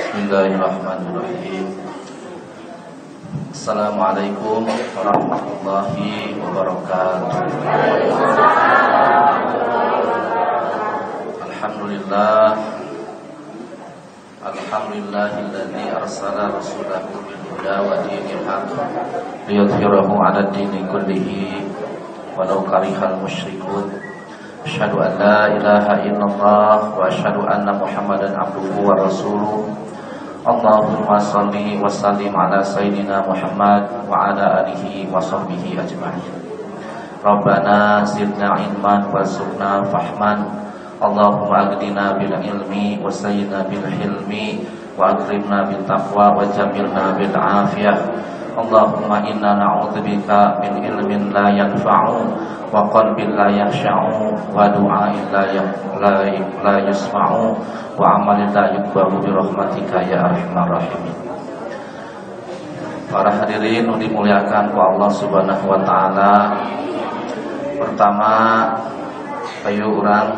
Bismillahirrahmanirrahim. Assalamualaikum warahmatullahi wabarakatuh. Alhamdulillah. Alhamdulillahilladzi arsala rasulahu bil huda wa dinil haqq liyudhhirahu 'ala ad-dini kullihi walau karihal musyrikun. Asyhadu an la ilaha illallah wa asyhadu anna Muhammadan abduhu wa rasuluh. Allahumma shalli wa sallim ala sayyidina Muhammad wa ala alihi wa sahbihi ajma'in. Rabbana zidna ilman warzuqna fahman. Allahumma aghdina bil ilmi wa sayyidna bil hilmi wa akrimna bil taqwa wa jamilna bil afiyah. Allahumma inna na'udzubika min ilmin la yanfa'u wa qalbin la yakhsha'u wa du'ain la yusma'u wa amalin la yuqbalu bi rahmatika ya arhamar rahimin. Para hadirin yang dimuliakan ku Allah Subhanahu wa taala. Pertama, ayo urang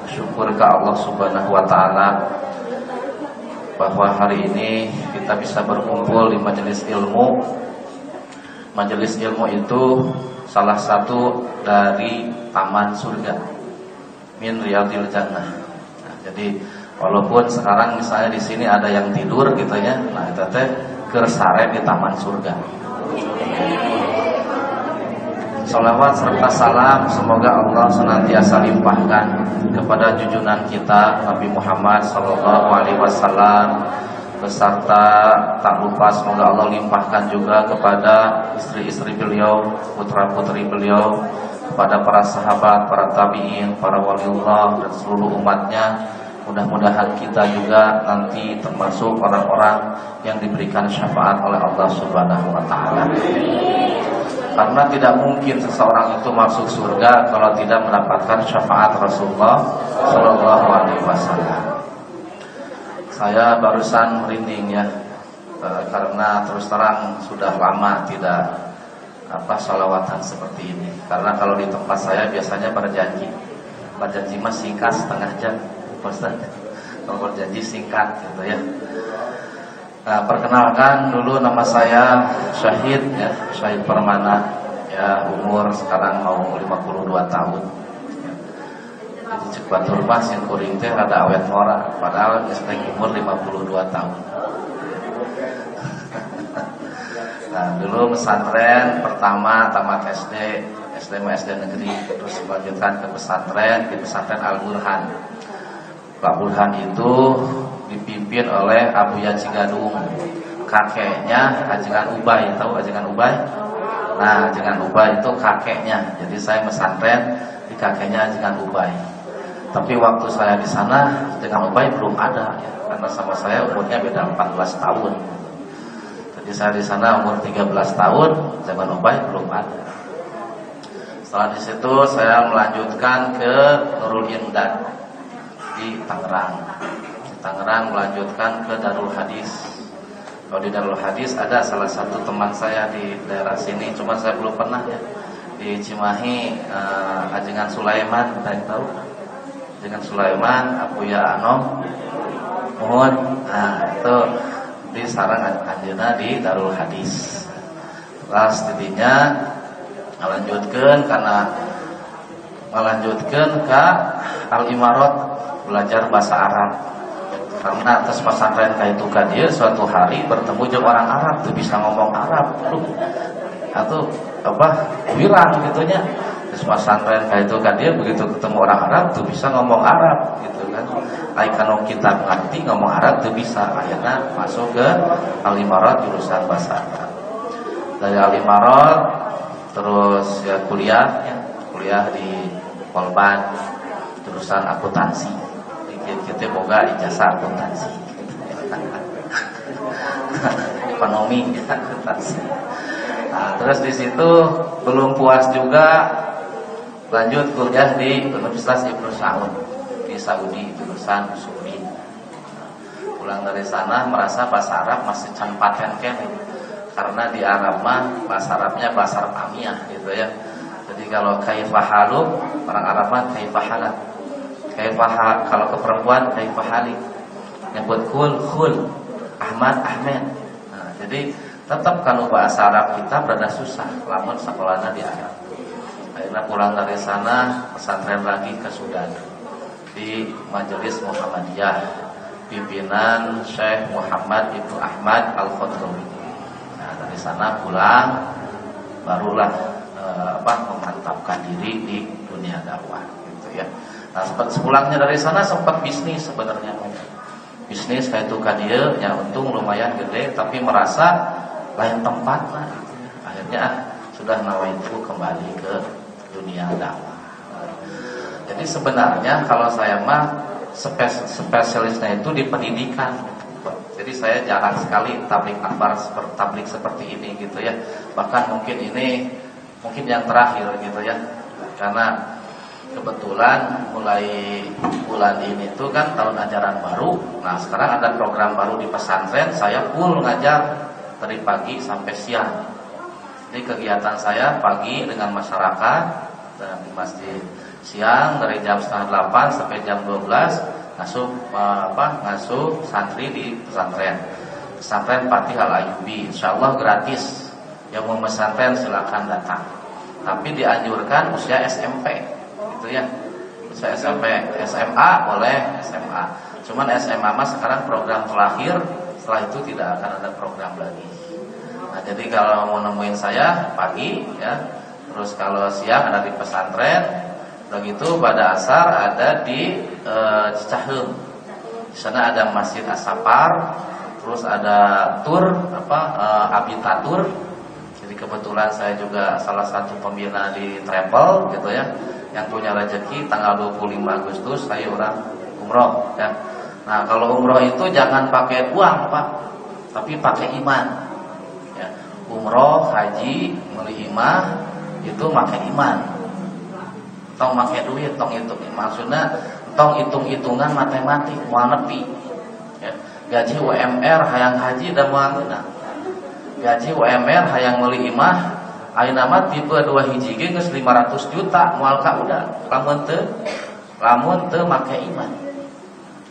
syukur ke Allah Subhanahu wa taala bahwa hari ini kita bisa berkumpul di majelis ilmu. Majelis ilmu itu salah satu dari taman surga, min riyadil jannah. Nah, jadi walaupun sekarang misalnya di sini ada yang tidur gitu ya, nah itu teh keur sare di taman surga. Salawat serta salam semoga Allah senantiasa limpahkan kepada junjungan kita Nabi Muhammad SAW, beserta tak lupa semoga Allah limpahkan juga kepada istri-istri beliau, putra-putri beliau, kepada para sahabat, para tabi'in, para waliullah dan seluruh umatnya. Mudah-mudahan kita juga nanti termasuk orang-orang yang diberikan syafaat oleh Allah Subhanahu wa taala. Karena tidak mungkin seseorang itu masuk surga kalau tidak mendapatkan syafaat Rasulullah Shallallahu Alaihi Wasallam. Saya barusan merinding ya, karena terus terang sudah lama tidak sholawatan seperti ini. Karena kalau di tempat saya biasanya berjanji mah singkat setengah jam, Ustaz. Kalau berjanji singkat gitu ya. Nah, perkenalkan dulu, nama saya Syahid ya, Syahid Permana ya, umur sekarang mau 52 tahun. Jadi cek batur mah sing kuring teh rada awet mora, padahal geus umur 52 tahun. Nah, dulu pesantren pertama tamat SD negeri, terus melanjutkan ke pesantren di pesantren Al-Burhan. Pak Burhan itu dipimpin oleh Abu Yajigadung, kakeknya Ajengan Ubay. Tahu Ajengan Ubay? Nah, Ajengan Ubay itu kakeknya. Jadi saya pesantren di kakeknya Ajengan Ubay. Tapi waktu saya di sana Ajengan Ubay belum ada ya, karena sama saya umurnya beda 14 tahun. Jadi saya di sana umur 13 tahun, Ajengan Ubay belum ada. Setelah di situ saya melanjutkan ke Nurul Indah di Tangerang. Tangerang melanjutkan ke Darul Hadis. Kalau di Darul Hadis ada salah satu teman saya di daerah sini, cuma saya belum pernah ya. Di Cimahi, Ajengan Sulaiman, kita tahu. Ajengan Sulaiman, Abuya Anom, Muhun. Nah, itu di sarang anjeunna di Darul Hadis. Terus tidinya melanjutkan ke Al-Imarat, belajar bahasa Arab. Karena atas pesantren kayak itu kan dia suatu hari bertemu dengan orang Arab tuh bisa ngomong Arab, atau wilang gitunya. Terus pesantren kayak itu kan dia begitu ketemu orang Arab tuh bisa ngomong Arab gitu kan. Ai kanu kita ngerti ngomong Arab tuh bisa. Akhirnya masuk ke Al-Imarat jurusan bahasa Arab. Dari Al-Imarat terus ya kuliah di Polban jurusan akuntansi. Kita boga ijazah akuntansi. Ekonomi akuntansi. Nah, terus di situ belum puas juga, lanjut kuliah di Universitas Ibnu Saud di Saudi, jurusan Saudi. Pulang dari sana merasa bahasa Arab masih can paten kene. Karena di Arab mah bahasa Arabnya bahasa Arabiyah gitu ya. Jadi kalau kaifahalu, orang Arab mah kaifahalat. Kalau ke perempuan kaifahali. Nyebut khul. Ahmad Ahmed. Nah, jadi tetap kan bahasa Arab kita berada susah lamun sekolahnya di Arab. Akhirnya pulang dari sana pesantren lagi ke Sudan di Majelis Muhammadiyah pimpinan Syekh Muhammad Ibnu Ahmad Al-Khadrawi. Nah, dari sana pulang barulah memantapkan diri di dunia dakwah gitu ya. Nah, sepulangnya dari sana sempat bisnis sebenarnya. Bisnis kayak itu kadia yang untung lumayan gede tapi merasa lain tempat lah gitu ya. Akhirnya sudah nawaitu kembali ke dunia dakwah. Jadi sebenarnya kalau saya mah spesialisnya itu di pendidikan. Jadi saya jarang sekali tablik akbar seperti ini gitu ya. Bahkan mungkin ini yang terakhir gitu ya. Karena kebetulan mulai bulan ini itu kan tahun ajaran baru. Nah, sekarang ada program baru di pesantren. Saya full ngajar dari pagi sampai siang. Jadi kegiatan saya pagi dengan masyarakat dan di masjid, siang dari jam 7:30 sampai jam 12 ngasuh santri di pesantren Fatih Al Ayyubi. Insyaallah gratis. Yang mau pesantren silakan datang. Tapi dianjurkan usia SMP. Gitu ya. Usia SMP, SMA boleh SMA. Cuman SMA mah sekarang program terakhir, setelah itu tidak akan ada program lagi. Nah, jadi kalau mau nemuin saya pagi ya. Terus kalau siang ada di pesantren. Begitu pada asar ada di Cicaheum. Di sana ada Masjid As-Sapar, terus ada tur Abitatur. Jadi kebetulan saya juga salah satu pembina di travel gitu ya. Yang punya rezeki tanggal 25 Agustus saya orang umroh ya. Nah, kalau umroh itu jangan pakai uang, Pak, tapi pakai iman. Ya. Umroh, haji, melihimah itu pakai iman. Tong pakai duit, tong itu maksudnya tong hitung-hitungan matematik moal nepi. Ya. Gaji UMR hayang haji da moal geuna. Gaji UMR hayang meuli imah ayeuna mah tipe 2 hiji ge geus 500 juta moal ka udah. Lamun teu make iman.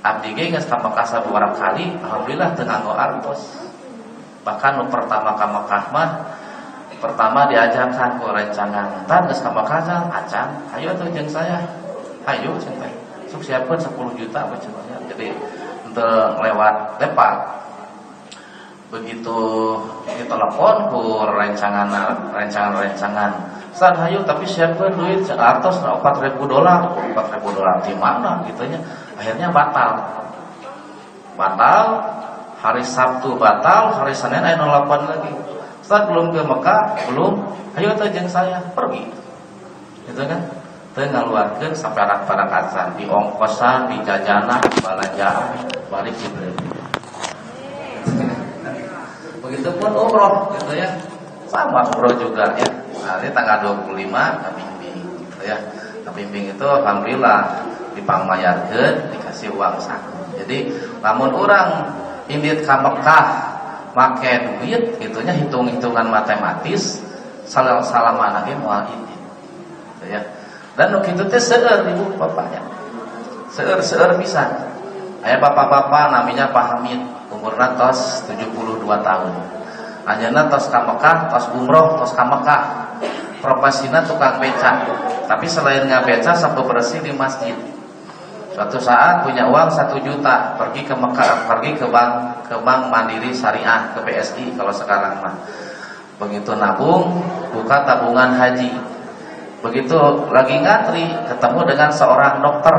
Abdi ge geus ka Mekah sabaraha kali, alhamdulillah teu nganggo artos. Bahkan nu pertama ka Mekah mah pertama diajarkan ke rencangan entar geus ka Mekah acan ayo tuh jeung saya ayo cenah teh sok siapkeun 10 juta cenah. Jadi teu lewat lepak begitu ditelepon ku rencangan Ustaz hayu tapi siapkeun duit artos $4.000 di mana gitunya. Akhirnya batal hari Sabtu batal, hari Senin aya 08 lagi. Ustaz belum ke Mekah, belum. Ayo teh jeung saya pergi. Gitu kan? Teu ngaluarkeun saperak-perak acan di ongkosan, di jajanan, balanjaan, balik dibeli. Begitupun umroh gitu ya. Sama umroh juga ya. Nah, ini tanggal 25 kabimbing gitu ya. Kabimbing itu alhamdulillah dipangmayarkeun, dikasih uang saku. Jadi lamun urang indit ka Mekah make duit gitunya hitung-hitungan matematis salamana ge moal indit. Gitu ya. Dan nu kitu teh seueur ibu bapaknya. Seueur pisan. Aya bapak-bapak namanya Pak Hamid, umurna tos 72 tahun. Anjeunna tos ka Mekah, tos umroh, tos ka Mekah. Profesina tukang beca. Tapi selain ngabeca sapu bersih di masjid. Suatu saat punya uang 1 juta, pergi ke Mekah, pergi ke bank Mandiri Syariah, ke BSI kalau sekarang mah. Begitu nabung, buka tabungan haji. Begitu lagi ngantri, ketemu dengan seorang dokter.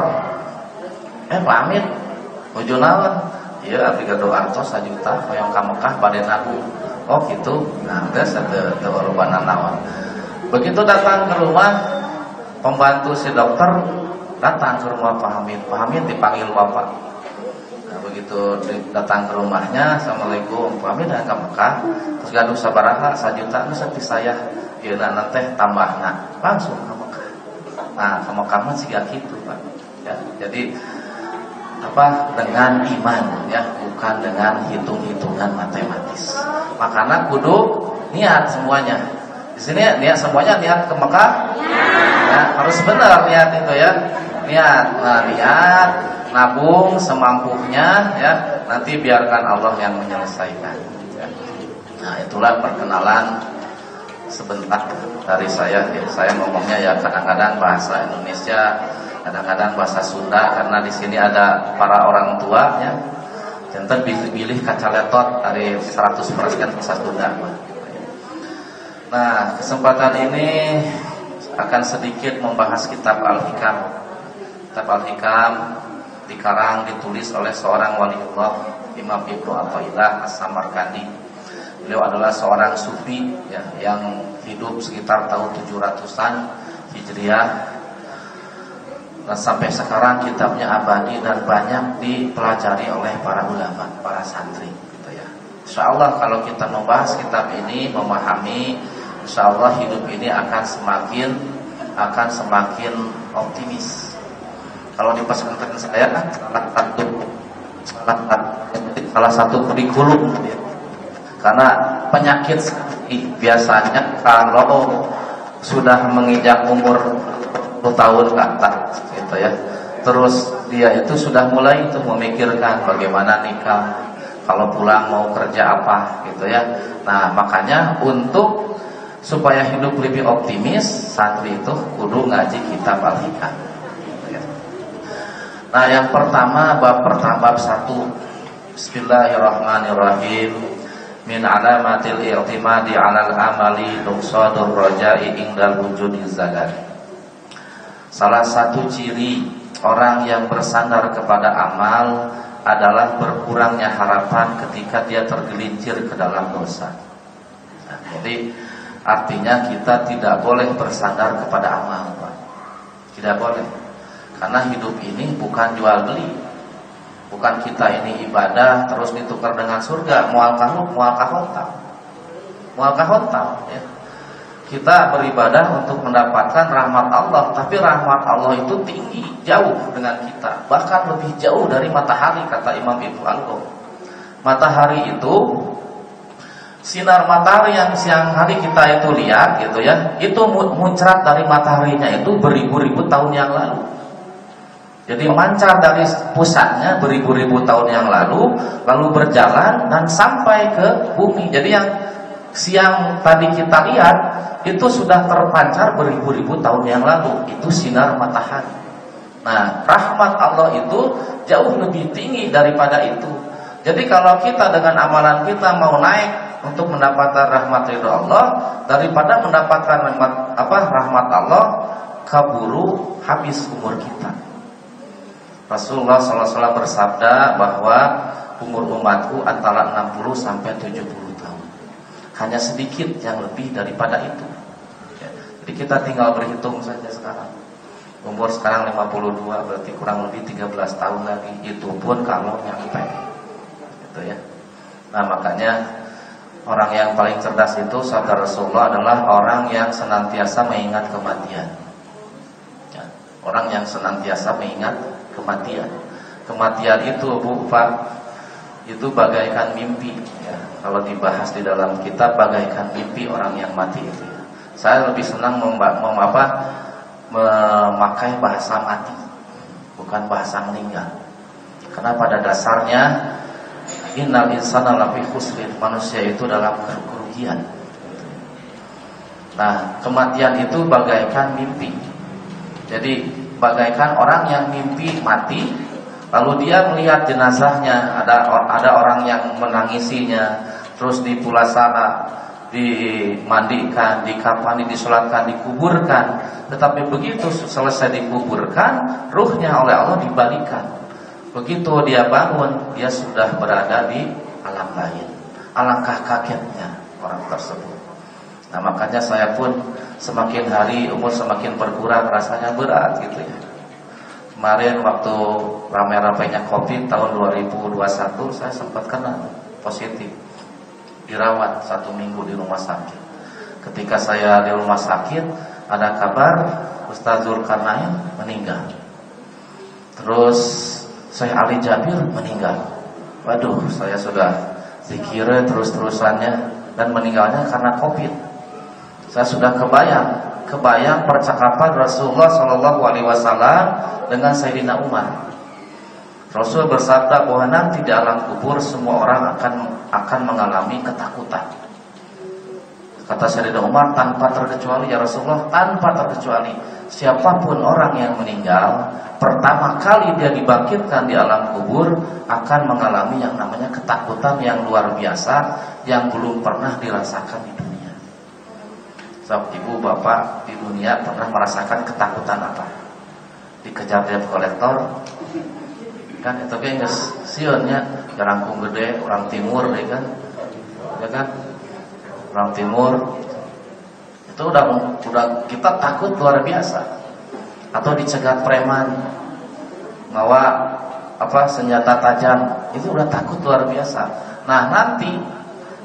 Pak Amin, nuju naon? Ieu abdi doa tos 1 juta, hoyong ka Mekah bade nabung. Oh gitu. Nah, geus teu lobana naon. Begitu datang ke rumah, pembantu si dokter datang ke rumah Pak Hamid. Pak Hamid dipanggil bapak. Nah, begitu datang ke rumahnya, Assalamualaikum. Pak Hamid ke Mekah, terus gaduh sabaraha 1 juta nu sakti saya. Ieu na teh tambahna. Langsung ke Mekah. Nah, ke Mekah mah siga kitu, Pak. Ya, jadi dengan iman ya, bukan dengan hitung-hitungan matematis. Makanya kudu niat semuanya. Di sini niat semuanya niat ke Mekah. Ya, harus benar niat itu ya. Niat, nah, niat nabung semampunya ya, nanti biarkan Allah yang menyelesaikan ya. Nah, itulah perkenalan sebentar dari saya ya. Saya ngomongnya ya kadang-kadang bahasa Indonesia, kadang-kadang bahasa Sunda, karena di sini ada para orang tua ya. Jangan pilih kaca letot dari 100% bahasa Sunda. Nah, kesempatan ini akan sedikit membahas kitab Al-Hikam. Kitab Al-Hikam dikarang, ditulis oleh seorang waliullah, Imam Ibnu Athaillah As-Samarkandi. Beliau adalah seorang sufi ya, yang hidup sekitar tahun 700-an Hijriah. Nah, sampai sekarang kitabnya abadi dan banyak dipelajari oleh para ulama, para santri gitu ya. Insyaallah kalau kita membahas kitab ini, memahami, insyaallah hidup ini akan semakin optimis. Kalau di pesantren saya kan salah satu kurikulum ya. Karena penyakit biasanya kalau sudah menginjak umur 10 tahun ke atas gitu ya, terus dia itu sudah mulai itu memikirkan bagaimana nikah, kalau pulang mau kerja apa gitu ya. Nah, makanya untuk supaya hidup lebih optimis, santri itu kudu ngaji kitab Al-Hikam gitu ya. Nah, yang pertama bab 1. Bismillahirrahmanirrahim. Min alamatil i'timadi 'alal amali nuqsadur raja'i indal wujudiz zalat. Salah satu ciri orang yang bersandar kepada amal adalah berkurangnya harapan ketika dia tergelincir ke dalam dosa. Nah, jadi artinya kita tidak boleh bersandar kepada amal, Pak. Tidak boleh. Karena hidup ini bukan jual beli. Bukan kita ini ibadah terus ditukar dengan surga, mual kahontal ya. Kita beribadah untuk mendapatkan rahmat Allah, tapi rahmat Allah itu tinggi, jauh dengan kita, bahkan lebih jauh dari matahari, kata Imam Ibnu Al-Qayyim. Matahari itu, sinar matahari yang siang hari kita itu lihat gitu ya, itu muncrat dari mataharinya itu beribu-ribu tahun yang lalu. Jadi mancar dari pusatnya beribu-ribu tahun yang lalu berjalan dan sampai ke bumi. Jadi yang siang tadi kita lihat itu sudah terpancar beribu-ribu tahun yang lalu. Itu sinar matahari. Nah, rahmat Allah itu jauh lebih tinggi daripada itu. Jadi kalau kita dengan amalan kita mau naik untuk mendapatkan rahmat ridho Allah, daripada mendapatkan rahmat Allah, kaburu habis umur kita. Rasulullah SAW bersabda bahwa umur umatku antara 60 sampai 70 tahun. Hanya sedikit yang lebih daripada itu ya. Jadi kita tinggal berhitung saja sekarang. Umur sekarang 52, berarti kurang lebih 13 tahun lagi. Itu pun kalau nyampe gitu ya. Nah, makanya orang yang paling cerdas itu, sabda Rasulullah, adalah orang yang senantiasa mengingat kematian ya. Orang yang senantiasa mengingat kematian. Kematian itu Pak, itu bagaikan mimpi ya. Kalau dibahas di dalam kitab, bagaikan mimpi orang yang mati itu ya. Saya lebih senang memakai bahasa mati, bukan bahasa meninggal. Karena pada dasarnya innal insana lafi khusrin, manusia itu dalam kerugian. Nah, kematian itu bagaikan mimpi. Jadi bagaikan orang yang mimpi mati, lalu dia melihat jenazahnya, ada orang yang menangisinya, terus dipulasana, dimandikan, dikafani, disolatkan, dikuburkan. Tetapi begitu selesai dikuburkan, ruhnya oleh Allah dibalikan. Begitu dia bangun, dia sudah berada di alam lain. Alangkah kagetnya orang tersebut. Nah, makanya saya pun semakin hari umur semakin berkurang, rasanya berat gitu ya. Kemarin waktu rame-ramenya COVID tahun 2021, saya sempat kena positif, dirawat 1 minggu di rumah sakit. Ketika saya di rumah sakit, ada kabar Ustaz Zulkarnain meninggal. Terus Syekh Ali Jabir meninggal. Waduh, saya sudah zikir terus-terusannya, dan meninggalnya karena COVID. Saya sudah kebayang percakapan Rasulullah SAW dengan Sayyidina Umar. Rasul bersabda bahwa nanti di alam kubur semua orang akan mengalami ketakutan. Kata Sayyidina Umar, tanpa terkecuali ya Rasulullah, tanpa terkecuali siapapun orang yang meninggal, pertama kali dia dibangkitkan di alam kubur akan mengalami yang namanya ketakutan yang luar biasa yang belum pernah dirasakan di dunia. Sebab ibu bapak di dunia pernah merasakan ketakutan apa? Dikejar debt collector, kan itu kan sionnya jarangkung gede orang timur ya kan orang timur itu udah kita takut luar biasa. Atau dicegat preman bawa senjata tajam, itu udah takut luar biasa. Nah nanti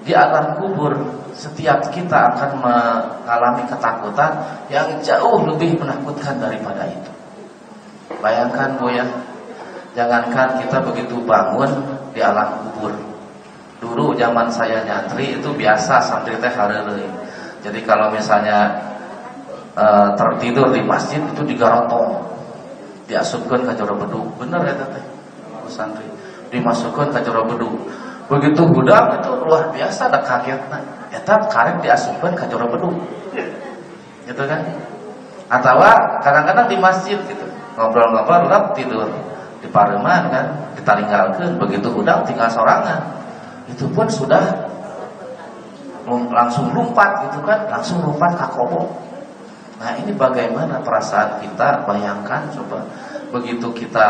di alam kubur setiap kita akan mengalami ketakutan yang jauh lebih menakutkan daripada itu. Bayangkan Bu ya, jangankan kita begitu bangun di alam kubur. Dulu zaman saya nyantri itu biasa santri teh hareuleuy. Jadi kalau misalnya tertidur di masjid itu digarotong, diasupkeun ka jero bedug. Bener eta teh. Santri dimasukkeun ka jero bedug. Begitu budak itu luar biasa da kagetna. Eta karek diasupkeun ka jero bedug. Gitu kan? Atawa kadang-kadang di masjid gitu. Ngobrol-ngobrol udah tidur di pareuman kan, ditalinggalkeun. Begitu budak tinggal sorangan. Itu pun sudah langsung lompat gitu kan, langsung lompat ke kobo. Nah ini bagaimana perasaan kita? Bayangkan coba, begitu kita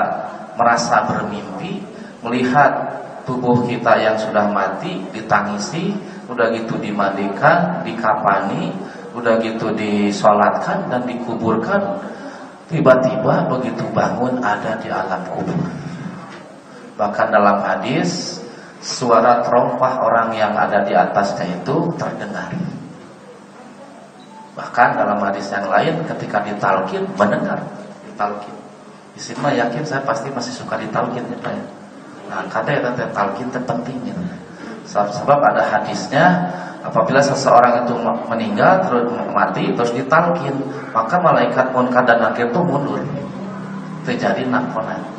merasa bermimpi, melihat tubuh kita yang sudah mati ditangisi, udah gitu dimandikan, dikafani, udah gitu disolatkan dan dikuburkan, tiba-tiba begitu bangun ada di alam kubur. Bahkan dalam hadis, suara terompah orang yang ada di atasnya itu terdengar. Bahkan dalam hadis yang lain ketika ditalkin mendengar ditalkin. Di sini mah yakin saya pasti masih suka ditalkin ya Pak ya. Nah, kadang ya talkin itu penting ya. Sebab ada hadisnya apabila seseorang itu meninggal terus mati terus ditalkin, maka malaikat munkar dan nakir itu mundur. Terjadi nakona.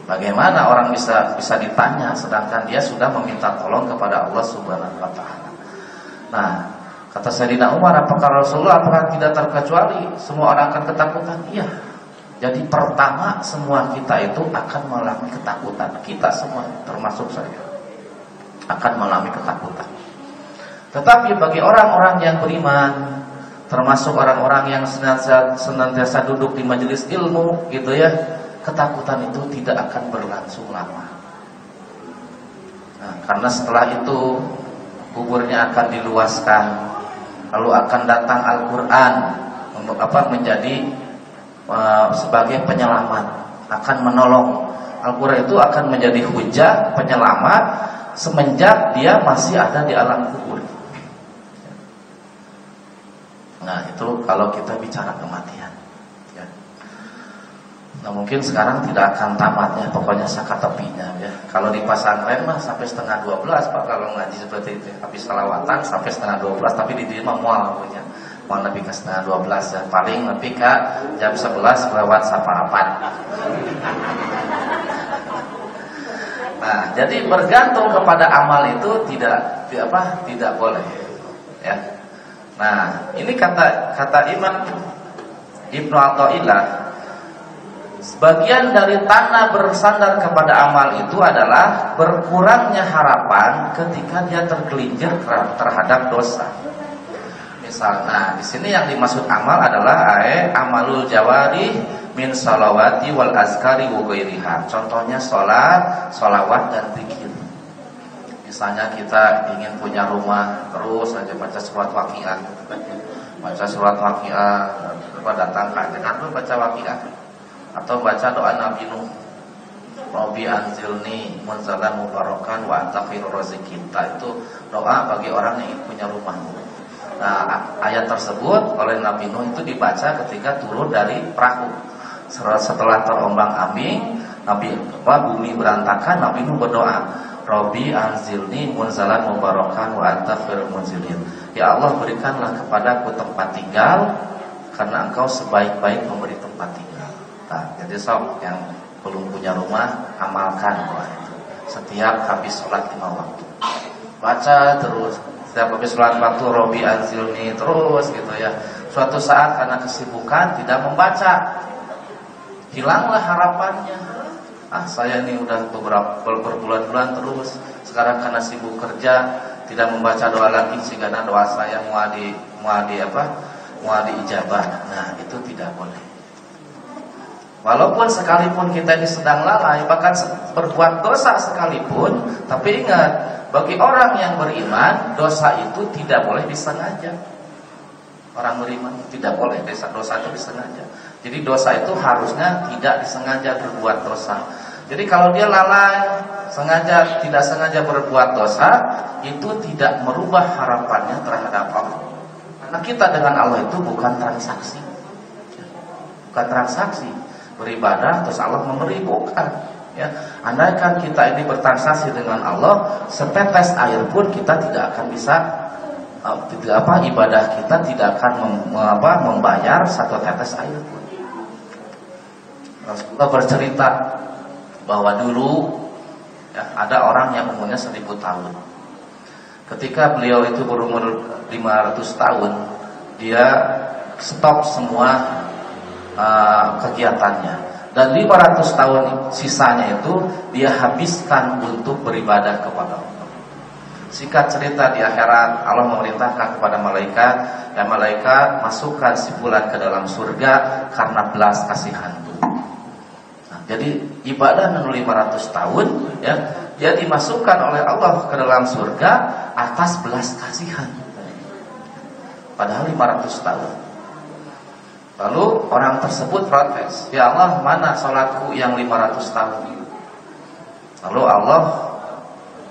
Bagaimana orang bisa ditanya sedangkan dia sudah meminta tolong kepada Allah Subhanahu wa taala. Nah, kata Sayyidina Umar, apakah Rasulullah apakah tidak terkecuali semua orang akan ketakutan? Iya. Jadi pertama semua kita itu akan mengalami ketakutan. Kita semua termasuk saya akan mengalami ketakutan. Tetapi bagi orang-orang yang beriman, termasuk orang-orang yang senantiasa duduk di majelis ilmu gitu ya, ketakutan itu tidak akan berlangsung lama. Nah, karena setelah itu kuburnya akan diluaskan, lalu akan datang Al-Quran untuk menjadi sebagai penyelamat, akan menolong. Al-Quran itu akan menjadi hujah penyelamat semenjak dia masih ada di alam kubur. Nah itu kalau kita bicara kematian ya. Nah mungkin sekarang tidak akan tamatnya, pokoknya sakatepinya ya. Kalau di pesantren mah sampai 11:30 Pak, kalau ngaji seperti itu habis salawatan sampai 11:30, tapi di dia mah mual punya mau lebih ke 11:30 ya, paling lebih ke jam 11 lewat 4. Nah jadi bergantung kepada amal itu tidak boleh ya. Nah ini kata Imam Ibnu Athaillah, sebagian dari tanda bersandar kepada amal itu adalah berkurangnya harapan ketika dia tergelincir terhadap dosa. Misalnya, di sini yang dimaksud amal adalah amalul jawari min salawati wal azkari wa ghairiha. Contohnya sholat, sholawat dan zikir. Misalnya kita ingin punya rumah, terus saja baca surat Waqiah, baca surat Waqiah, datang ke Jakarta baca Waqiah. Atau baca doa Nabi Nuh, Rabbi anzilni munzalan mubarakan wa anta khairur raziqin. Itu doa bagi orang yang punya rumah. Nah, ayat tersebut oleh Nabi Nuh itu dibaca ketika turun dari perahu. Setelah terombang-ambing, bumi berantakan, Nabi Nuh berdoa, Rabbi anzilni munzalan mubarakan wa anta khairul munzilin. Ya Allah, berikanlah kepadaku tempat tinggal karena Engkau sebaik-baik memberi tempat tinggal. Nah, jadi sob yang belum punya rumah, amalkan doa itu. Setiap habis sholat 5 waktu, baca terus. Setiap habis sholat waktu, Robi anzilni terus gitu ya. Suatu saat karena kesibukan tidak membaca, hilanglah harapannya. Saya ini udah berbulan-bulan terus. Sekarang karena sibuk kerja tidak membaca doa lagi, sehingga doa saya mau diijabah. Nah, itu tidak boleh. Walaupun sekalipun kita ini sedang lalai, bahkan berbuat dosa sekalipun, tapi ingat, bagi orang yang beriman, dosa itu tidak boleh disengaja. Orang beriman tidak boleh dosa itu disengaja. Jadi dosa itu harusnya tidak disengaja berbuat dosa. Jadi kalau dia lalai, tidak sengaja berbuat dosa, itu tidak merubah harapannya terhadap Allah. Karena kita dengan Allah itu bukan transaksi. Bukan transaksi. Beribadah terus Allah memberi, bukan. Ya, andaikan kita ini bertransaksi dengan Allah, setetes air pun kita tidak akan bisa ibadah kita tidak akan membayar satu tetes air pun. Rasulullah bercerita bahwa dulu ya, ada orang yang umurnya 1000 tahun. Ketika beliau itu berumur 500 tahun, dia stop semua kegiatannya, dan 500 tahun sisanya itu dia habiskan untuk beribadah kepada Allah. Singkat cerita, di akhirat Allah memerintahkan kepada malaikat, dan malaikat masukkan si fulan ke dalam surga karena belas kasihan. Jadi ibadah 500 tahun ya, dia dimasukkan oleh Allah ke dalam surga atas belas kasihan. Padahal 500 tahun. Lalu orang tersebut protes, "Ya Allah, mana salatku yang 500 tahun itu?" Lalu Allah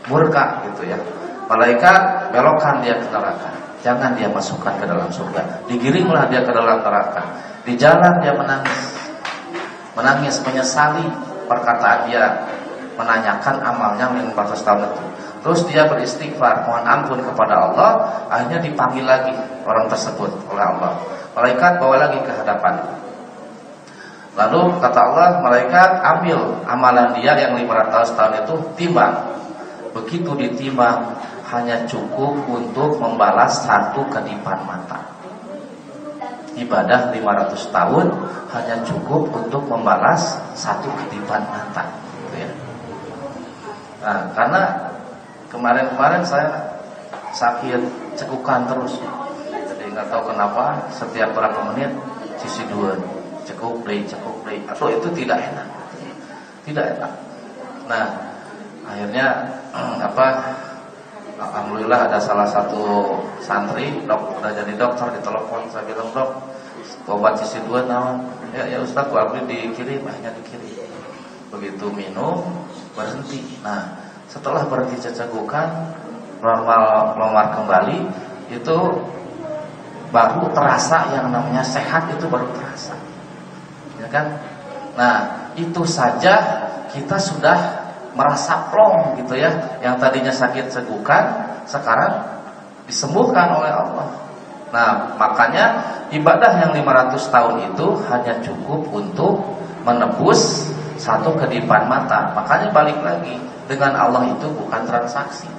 murka gitu ya. Malaikat belokkan dia ke neraka. Jangan dia masukkan ke dalam surga. Digiringlah dia ke dalam neraka. Di jalan dia menangis menyesali perkataan dia, menanyakan amalnya 500 tahun itu. Terus dia beristighfar, mohon ampun kepada Allah. Akhirnya dipanggil lagi orang tersebut oleh Allah. Malaikat bawa lagi ke hadapan. Lalu kata Allah, malaikat ambil amalan dia yang 500 tahun itu, timbang. Begitu ditimbang, hanya cukup untuk membalas satu kedipan mata. Ibadah 500 tahun hanya cukup untuk membalas satu kedipan mata, gitu ya. Nah, karena kemarin saya sakit cekukan terus, jadi nggak tahu kenapa setiap berapa menit sisi dua cekuk play, atau itu tidak enak. Nah, akhirnya alhamdulillah ada salah satu santri udah jadi dokter, ditelepon, saya bilang, "Dok, obat sisi 2 naon?" Ya Ustaz, gua dikirim, akhirnya dikirim. Begitu minum berhenti. Nah, setelah berhenti cecegukan, normal kembali, itu baru terasa yang namanya sehat, itu baru terasa. Ya kan? Nah, itu saja kita sudah merasa plong gitu ya. Yang tadinya sakit cegukan sekarang disembuhkan oleh Allah. Nah, makanya ibadah yang 500 tahun itu hanya cukup untuk menebus satu kedipan mata. Makanya balik lagi, dengan Allah itu bukan transaksi.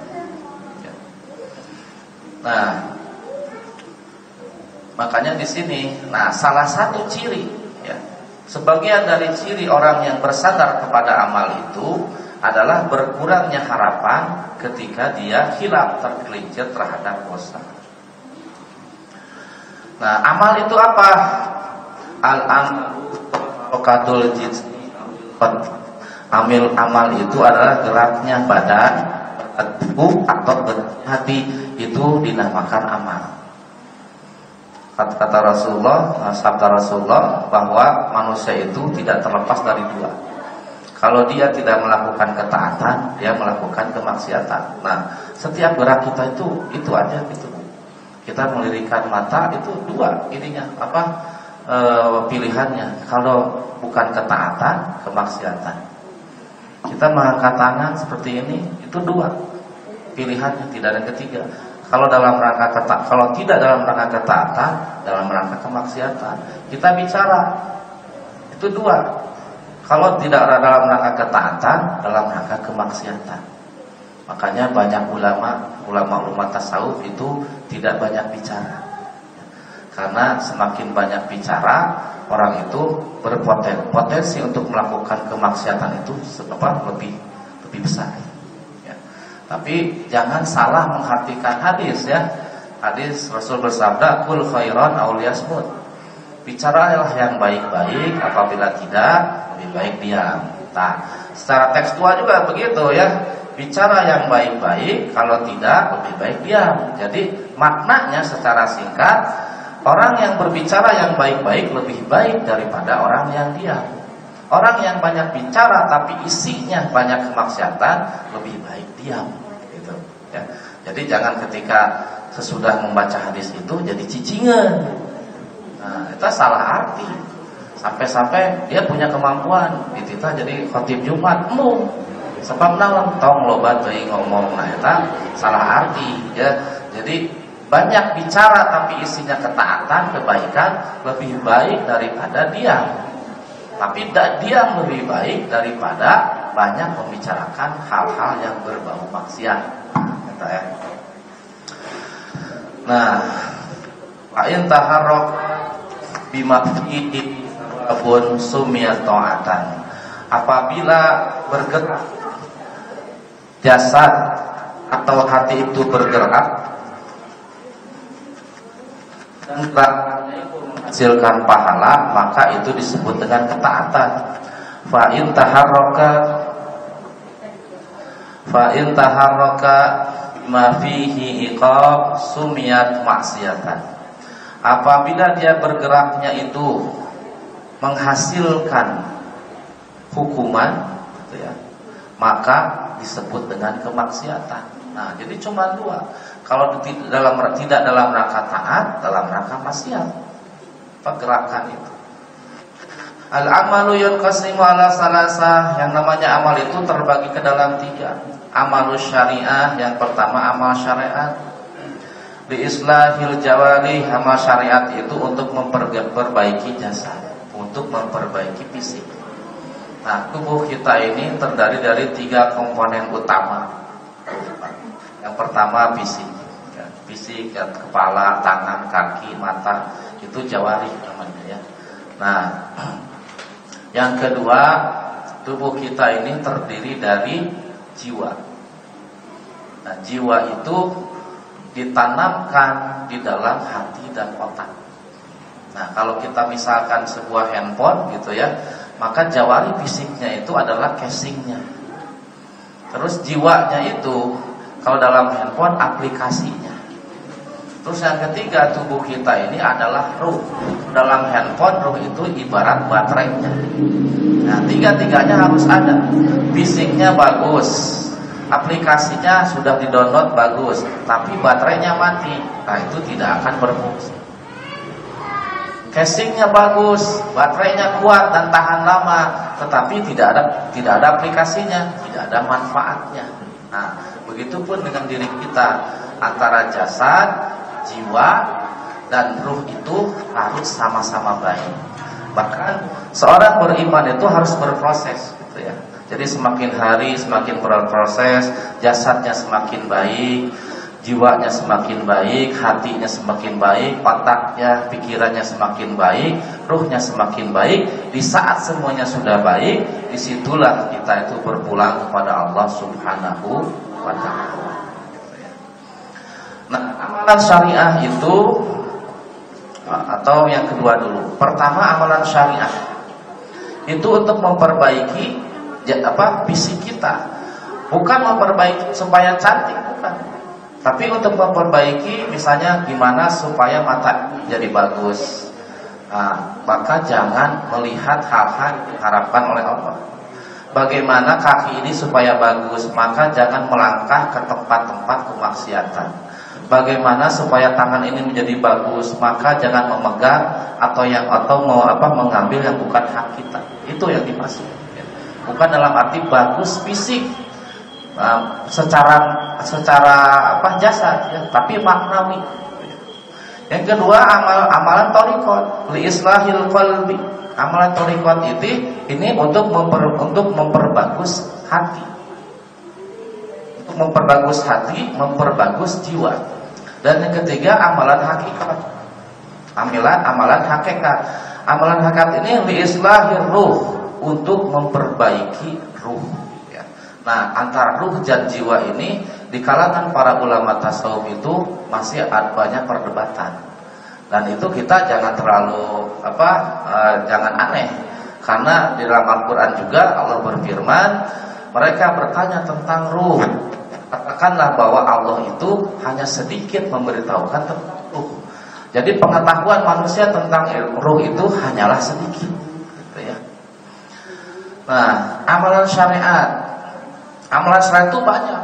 Nah, makanya di sini, salah satu ciri ya, sebagian dari ciri orang yang bersandar kepada amal itu adalah berkurangnya harapan ketika dia hilaf, tergelincir terhadap dosa. Nah, amal itu apa? Al-amrokadul jismi. Amal itu adalah geraknya badan, tubuh atau hati, itu dinamakan amal. Kata Rasulullah, sabda Rasulullah, bahwa manusia itu tidak terlepas dari dua. Kalau dia tidak melakukan ketaatan, dia melakukan kemaksiatan. Nah, setiap gerak kita itu aja gitu. Kita melirikkan mata, itu dua ininya, pilihannya. Kalau bukan ketaatan, kemaksiatan. Kita mengangkat tangan seperti ini, itu dua pilihannya, tidak ada yang ketiga. Kalau tidak dalam rangka ketaatan, dalam rangka kemaksiatan. Kita bicara, itu dua. kalau tidak dalam rangka ketaatan, dalam rangka kemaksiatan. Makanya banyak ulama tasawuf itu tidak banyak bicara. Karena semakin banyak bicara, orang itu berpotensi untuk melakukan kemaksiatan itu lebih besar. Ya. Tapi jangan salah mengartikan hadis ya. Hadis Rasul bersabda, "Qul khairan aw liyasmut." Bicaralah yang baik-baik, apabila tidak lebih baik diam. Nah, secara tekstual juga begitu ya. Bicara yang baik-baik, kalau tidak lebih baik diam. Jadi maknanya secara singkat, orang yang berbicara yang baik-baik lebih baik daripada orang yang diam. Orang yang banyak bicara tapi isinya banyak kemaksiatan lebih baik diam. Gitu, ya. Jadi jangan ketika sesudah membaca hadis itu jadi cicingan. Nah, itu salah arti. Sampai-sampai dia punya kemampuan dititah jadi khotib Jumat. Sebab naon tong loba teuing ngomong, nah eta salah arti ya. Jadi banyak bicara tapi isinya ketaatan, kebaikan lebih baik daripada diam. Tapi diam lebih baik daripada banyak membicarakan hal-hal yang berbau maksiat. Kata ya. Nah, wa in taharrak bima fihi abun sumiyat ta'atan. Apabila bergerak jasad atau hati itu bergerak dan menghasilkan pahala, maka itu disebut dengan ketaatan. Fa in taharraka ma fihi iqab sumiyat maksiatan. Apabila dia bergeraknya itu menghasilkan hukuman, gitu ya, maka disebut dengan kemaksiatan. Nah, jadi cuma dua. Kalau tidak dalam rangka taat, dalam rangka maksiat, pergerakan itu. Al-amalu yanqasimu ala salasa. Yang namanya amal itu terbagi ke dalam tiga. Amalus syariah, yang pertama amal syariat. Di islahil jawari, amal syariat itu untuk memperbaiki jasad, untuk memperbaiki fisik. Nah, tubuh kita ini terdiri dari tiga komponen utama. Yang pertama fisik, ya, fisik, ya, kepala, tangan, kaki, mata, itu jawari namanya ya. Nah, yang kedua, tubuh kita ini terdiri dari jiwa. Nah, jiwa itu ditanamkan di dalam hati dan otak. Nah, kalau kita misalkan sebuah handphone gitu ya, maka jawari fisiknya itu adalah casingnya. Terus jiwanya itu kalau dalam handphone aplikasinya. Terus yang ketiga, tubuh kita ini adalah ruh. Dalam handphone ruh itu ibarat baterainya. Nah, tiga-tiganya harus ada. Fisiknya bagus, aplikasinya sudah di-download bagus, tapi baterainya mati. Nah, itu tidak akan berfungsi. Casingnya bagus, baterainya kuat dan tahan lama, tetapi tidak ada aplikasinya, tidak ada manfaatnya. Nah, begitupun dengan diri kita, antara jasad, jiwa, dan ruh itu harus sama-sama baik. Bahkan seorang beriman itu harus berproses, gitu ya. Jadi semakin hari semakin berproses, jasadnya semakin baik, jiwanya semakin baik, hatinya semakin baik, otaknya, pikirannya semakin baik, ruhnya semakin baik. Di saat semuanya sudah baik, disitulah kita itu berpulang kepada Allah Subhanahu wa ta'ala. Nah, amalan syariah itu, atau yang kedua dulu. Pertama, amalan syariah itu untuk memperbaiki fisik kita. Bukan memperbaiki supaya cantik, bukan. Tapi untuk memperbaiki, misalnya gimana supaya mata jadi bagus. Nah, maka jangan melihat hal-hal yang diharapkan oleh Allah. Bagaimana kaki ini supaya bagus, maka jangan melangkah ke tempat-tempat kemaksiatan. Bagaimana supaya tangan ini menjadi bagus, maka jangan memegang atau mengambil yang bukan hak kita. Itu yang dimaksud. Bukan dalam arti bagus fisik, secara jasad ya, tapi maknawi. Yang kedua, amalan thariqat li islahil qalbi, amalan thariqat ini untuk memperbagus hati. Untuk memperbagus hati, memperbagus jiwa. Dan yang ketiga amalan hakikat. Amalan hakikat. Amalan hakikat ini liislahir ruh, untuk memperbaiki ruh. Ya. Nah, antara ruh dan jiwa ini di kalangan para ulama tasawuf itu masih ada banyak perdebatan. Dan itu kita jangan terlalu jangan aneh, karena di dalam Al-Quran juga Allah berfirman, mereka bertanya tentang ruh. Katakanlah bahwa Allah itu hanya sedikit memberitahukan tentang ruh. Jadi pengetahuan manusia tentang ruh itu hanyalah sedikit, gitu ya. Nah, amalan syariat itu banyak.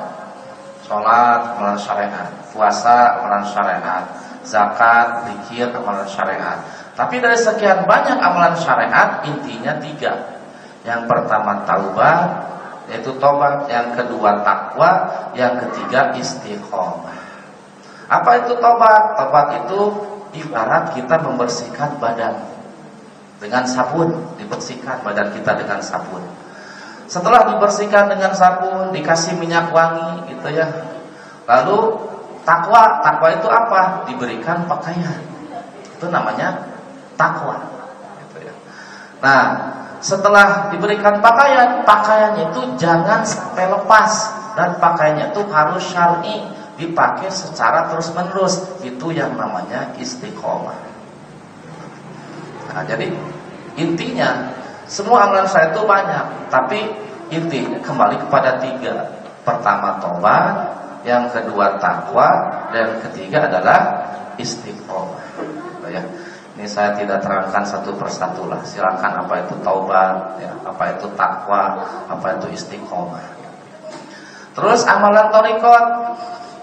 Sholat, amalan syariat. Puasa, amalan syariat. Zakat, zikir, amalan syariat. Tapi dari sekian banyak amalan syariat, intinya 3. Yang pertama taubat, yaitu tobat. Yang kedua takwa. Yang ketiga istiqomah. Apa itu tobat? Tobat itu ibarat kita membersihkan badan dengan sabun. Dibersihkan badan kita dengan sabun. Setelah dibersihkan dengan sabun, dikasih minyak wangi, gitu ya. Lalu takwa itu apa? Diberikan pakaian. Itu namanya takwa, gitu ya. Nah, setelah diberikan pakaian itu jangan sampai lepas, dan pakaiannya itu harus syar'i, dipakai secara terus-menerus. Itu yang namanya istiqomah. Nah, jadi intinya semua amalan saya itu banyak, tapi intinya kembali kepada 3. Pertama tobat, yang kedua takwa, dan yang ketiga adalah istiqomah. Ya. Ini saya tidak terangkan satu persatu lah. Silakan apa itu taubat, ya, apa itu takwa, apa itu istiqomah. Terus amalan thariqat.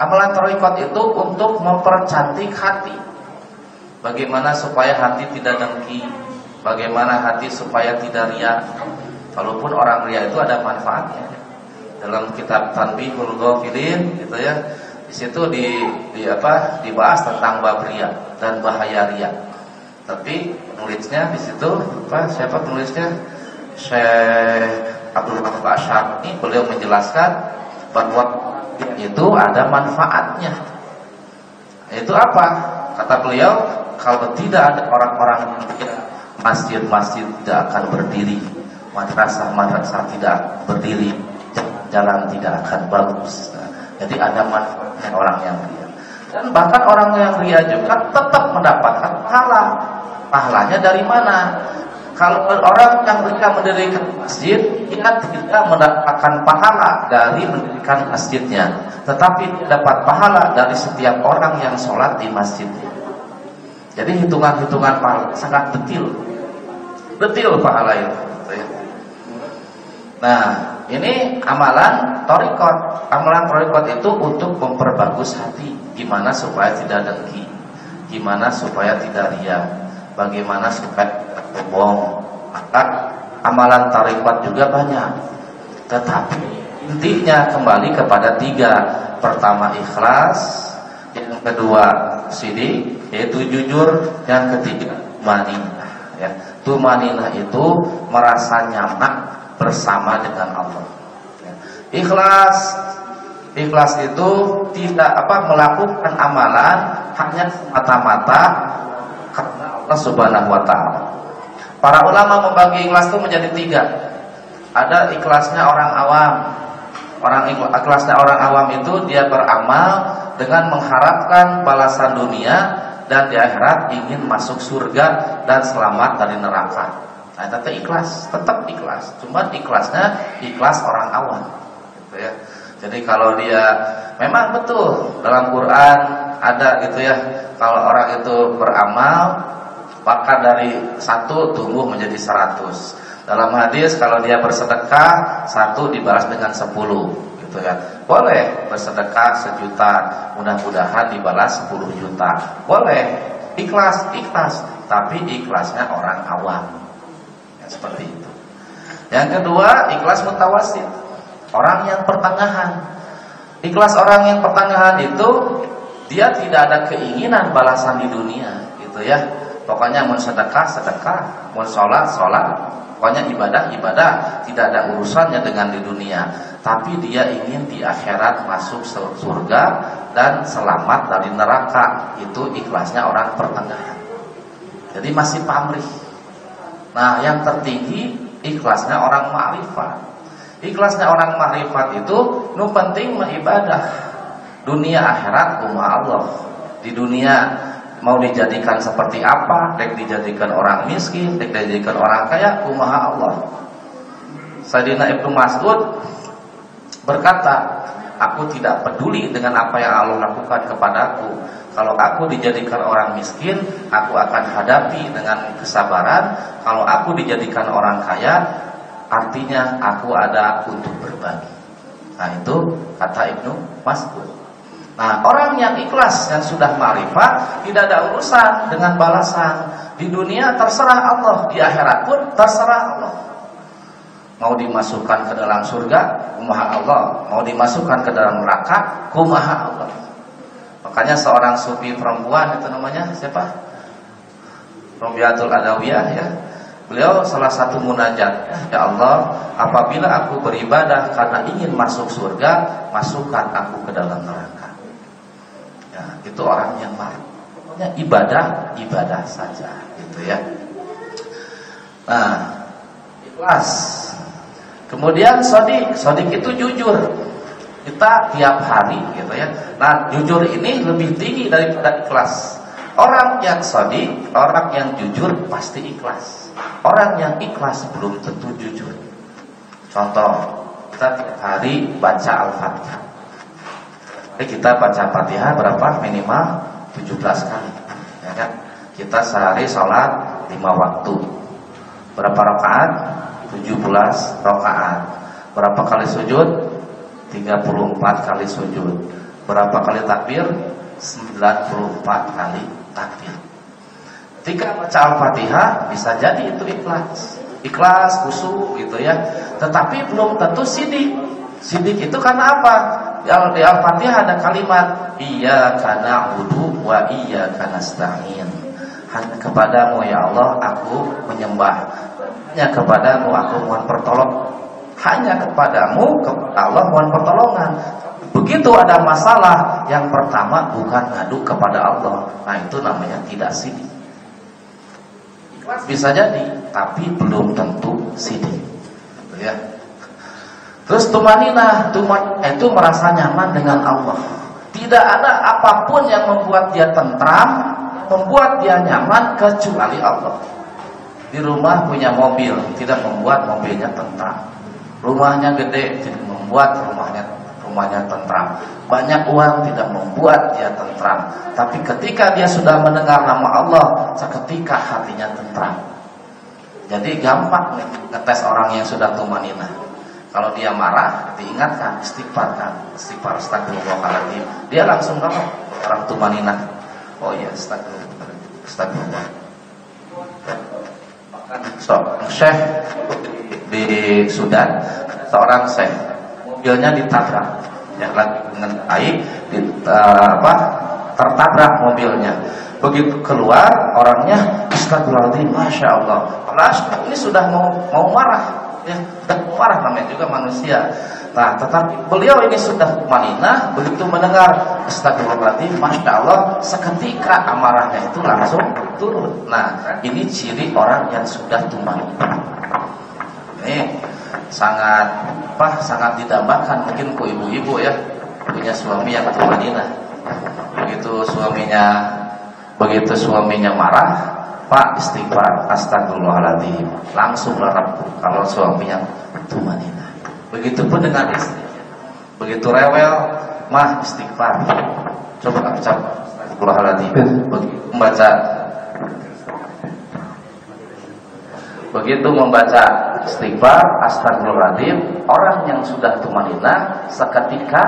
Amalan thariqat itu untuk mempercantik hati. Bagaimana supaya hati tidak dengki, bagaimana hati supaya tidak riya. Walaupun orang riya itu ada manfaatnya. Dalam kitab Tanbihul Ghafilin, gitu ya. Di situ dibahas tentang bab riya dan bahaya riya. Tapi penulisnya di situ siapa penulisnya? Syekh Abdul Rahman Asy'ari, beliau menjelaskan bahwa itu ada manfaatnya. Itu apa? Kata beliau, kalau tidak ada orang-orang yang masjid-masjid tidak akan berdiri, madrasah-madrasah tidak berdiri, jalan tidak akan bagus. Nah, jadi ada manfaatnya orang yang ria. Dan bahkan orang yang ria juga tetap mendapatkan pahala. Pahalanya dari mana? Kalau orang yang ria mendirikan masjid, dia tidak mendapatkan pahala dari mendirikan masjidnya, tetapi dapat pahala dari setiap orang yang sholat di masjidnya. Jadi hitungan-hitungan pahala sangat detil pahala itu. Nah, ini amalan thariqat. Amalan thariqat itu untuk memperbagus hati. Gimana supaya tidak dengki, gimana supaya tidak riya, bagaimana supaya tidak sombong. Maka amalan thariqat juga banyak. Tetapi intinya kembali kepada 3. Pertama ikhlas, yang kedua sidik, yaitu jujur, yang ketiga tumaninah. Ya, tumaninah itu merasa nyaman bersama dengan Allah. Ya. Ikhlas itu tidak melakukan amalan hanya semata-mata karena Allah Subhanahu wa taala. Para ulama membagi ikhlas itu menjadi 3. Ada ikhlasnya orang awam. Ikhlasnya orang awam itu dia beramal dengan mengharapkan balasan dunia, dan di akhirat ingin masuk surga dan selamat dari neraka. Nah, tetap ikhlas. Cuma ikhlasnya ikhlas orang awam, gitu ya. Jadi kalau dia memang betul dalam Quran ada gitu ya, kalau orang itu beramal maka dari 1 tumbuh menjadi 100. Dalam hadis kalau dia bersedekah 1 dibalas dengan 10, gitu ya. Boleh bersedekah 1 juta, mudah-mudahan dibalas 10 juta. Boleh, ikhlas, tapi ikhlasnya orang awam. Ya, seperti itu. Yang kedua, ikhlas mutawasit. Orang yang pertengahan. Ikhlas orang yang pertengahan itu dia tidak ada keinginan balasan di dunia, gitu ya. Pokoknya mau sedekah, sedekah, mau sholat, sholat. Pokoknya ibadah, ibadah. Tidak ada urusannya dengan di dunia. Tapi dia ingin di akhirat masuk surga dan selamat dari neraka. Itu ikhlasnya orang pertengahan. Jadi masih pamrih. Nah, yang tertinggi ikhlasnya orang ma'rifat. Ikhlasnya orang ma'rifat itu nu penting ibadah. Dunia akhirat kumaha Allah. Di dunia mau dijadikan seperti apa, dek dijadikan orang miskin, dek dijadikan orang kaya, kumaha Allah. Sayyidina Ibnu Mas'ud berkata, aku tidak peduli dengan apa yang Allah lakukan kepadaku. Kalau aku dijadikan orang miskin, aku akan hadapi dengan kesabaran. Kalau aku dijadikan orang kaya, artinya aku ada untuk berbagi. Nah, itu kata Ibnu Mas'ud. Nah, orang yang ikhlas, yang sudah ma'rifat, tidak ada urusan dengan balasan. Di dunia terserah Allah, di akhirat pun terserah Allah. Mau dimasukkan ke dalam surga, kumaha Allah. Mau dimasukkan ke dalam neraka, kumaha Allah. Makanya seorang sufi perempuan, itu namanya siapa? Robiatul Adawiyah, ya. Beliau salah satu munajat, ya Allah, apabila aku beribadah karena ingin masuk surga, masukkan aku ke dalam neraka. Ya, itu orang yang marah. Pokoknya ibadah saja, gitu ya. Nah, ikhlas. Kemudian sodik itu jujur. Kita tiap hari, gitu ya. Nah, jujur ini lebih tinggi daripada ikhlas. Orang yang sodik, orang yang jujur pasti ikhlas. Orang yang ikhlas belum tentu jujur. Contoh, kita tiap hari baca Al-Fatihah. Kita baca Fatihah berapa? Minimal 17 kali, ya kan? Kita sehari sholat 5 waktu. Berapa rakaat? 17 rakaat. Berapa kali sujud? 34 kali sujud. Berapa kali takbir? 94 kali takbir. Ketika baca Al-Fatihah bisa jadi itu ikhlas, khusyuk, gitu ya. Tetapi belum tentu sidik. Sidik itu karena apa? Di Al-Fatihah ada kalimat Iyyaka na'budu wa iyyaka nasta'in. Hanya kepadamu ya Allah aku menyembah. Hanya kepadamu aku mohon pertolongan. Hanya kepadamu Allah mohon pertolongan. Begitu ada masalah, yang pertama bukan ngadu kepada Allah. Nah, itu namanya tidak sidik. Bisa jadi, tapi belum tentu sidik. Ya. Terus tumaninah itu merasa nyaman dengan Allah. Tidak ada apapun yang membuat dia tentram, membuat dia nyaman kecuali Allah. Di rumah punya mobil, tidak membuat mobilnya tentram. Rumahnya gede, tidak membuat rumahnya tentram. Banyak uang tidak membuat dia tentram. Tapi ketika dia sudah mendengar nama Allah, seketika hatinya tentram. Jadi gampang ngetes orang yang sudah tumaninah. Kalau dia marah, diingatkan istighfar, astagfirullahaladzim. Dia langsung kalau orang tumaninah, oh iya astagfirullah. Syekh di Sudan, seorang syekh, mobilnya ditabrak, ya lagi dengan baik, tertabrak mobilnya. Begitu keluar orangnya, astagfirullahaladzim, masya Allah. Ini sudah mau marah. Ya, dan marah namanya juga manusia. Nah, tetapi beliau ini sudah tumaninah, begitu mendengar astagfirullahaladzim, masya Allah, seketika amarahnya itu langsung turun. Nah, ini ciri orang yang sudah tumaninah. Ini sangat didambakan mungkin ku ibu-ibu ya, punya suami yang tumaninah. Begitu suaminya marah, Pak istighfar, astagfirullahaladzim, langsung lerap kalau suaminya tumaninah. Begitupun dengan istri. Begitu rewel, mah istighfar. Coba ucap astagfirullahaladzim. Begitu membaca istighfar, astagfirullahaladzim, orang yang sudah tumaninah seketika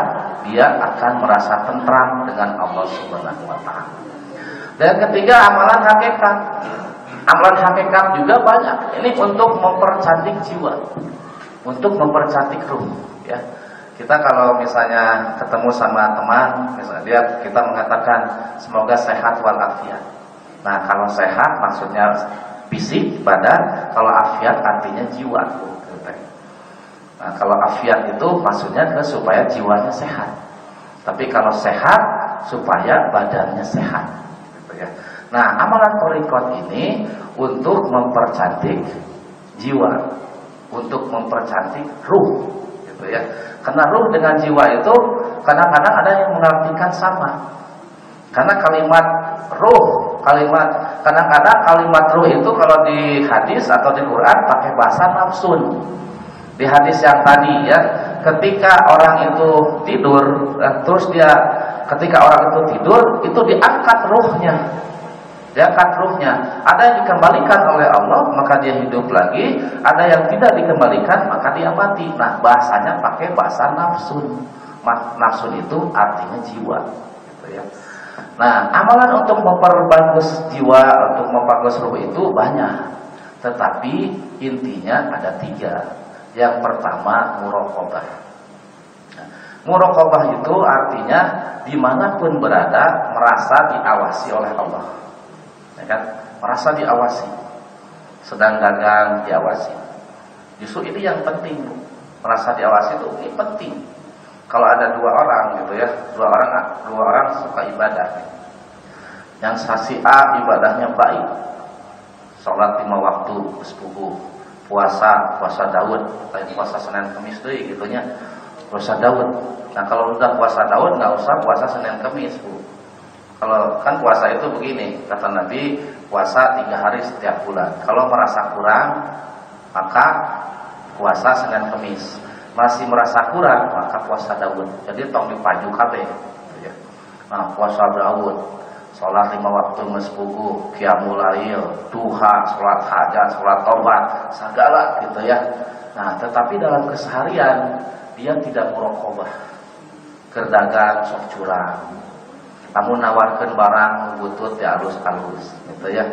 dia akan merasa tentram dengan Allah Subhanahu wa taala. Dan ketiga, amalan hakikat. Amalan hakikat juga banyak. Ini untuk mempercantik jiwa, untuk mempercantik ruh. Ya, kita kalau misalnya ketemu sama teman, misalnya kita mengatakan semoga sehat walafiat. Nah, kalau sehat maksudnya fisik, badan. Kalau afiat artinya jiwa. Nah, kalau afiat itu maksudnya supaya jiwanya sehat. Tapi kalau sehat supaya badannya sehat. Gitu ya. Nah, amalan thariqat ini untuk mempercantik jiwa, untuk mempercantik ruh, gitu ya. Karena ruh dengan jiwa itu kadang-kadang ada yang mengartikan sama. Karena kalimat ruh, kadang-kadang kalimat ruh itu kalau di hadis atau di Quran pakai bahasa nafsun. Di hadis yang tadi ya, ketika orang itu tidur, terus ketika orang itu tidur, itu diangkat ruhnya. Diangkat ruhnya. Ada yang dikembalikan oleh Allah, maka dia hidup lagi. Ada yang tidak dikembalikan, maka dia mati. Nah, bahasanya pakai bahasa nafsun. Nafsun itu artinya jiwa. Gitu ya. Nah, amalan untuk memperbagus jiwa, untuk memperbagus ruh itu banyak. Tetapi intinya ada 3. Yang pertama, muraqabah. Muraqabah itu artinya dimanapun berada merasa diawasi oleh Allah. Ya kan? Merasa diawasi. Sedang dagang diawasi. Justru ini yang penting. Merasa diawasi itu ini penting. Kalau ada 2 orang gitu ya, dua orang suka ibadah. Yang si A ibadahnya baik, sholat 5 waktu sepupu, puasa Daud, lain puasa Senin Kamis deh gitunya, puasa Daud. Nah, kalau udah puasa Daud nggak usah puasa Senin Kamis, Bu. Kalau kan puasa itu begini, kata Nabi, puasa 3 hari setiap bulan. Kalau merasa kurang, maka puasa Senin Kamis. Masih merasa kurang, maka puasa Daud. Jadi tong dipaju kabeh. Nah, puasa Daud, sholat 5 waktu mespugu, qiyamul lail, duha, sholat hajat, sholat tobat, segala gitu ya. Nah, tetapi dalam keseharian dia tidak muraqabah. Kerdagang sok curang. Kamu nawarkan barang butut ya halus-halus gitu ya.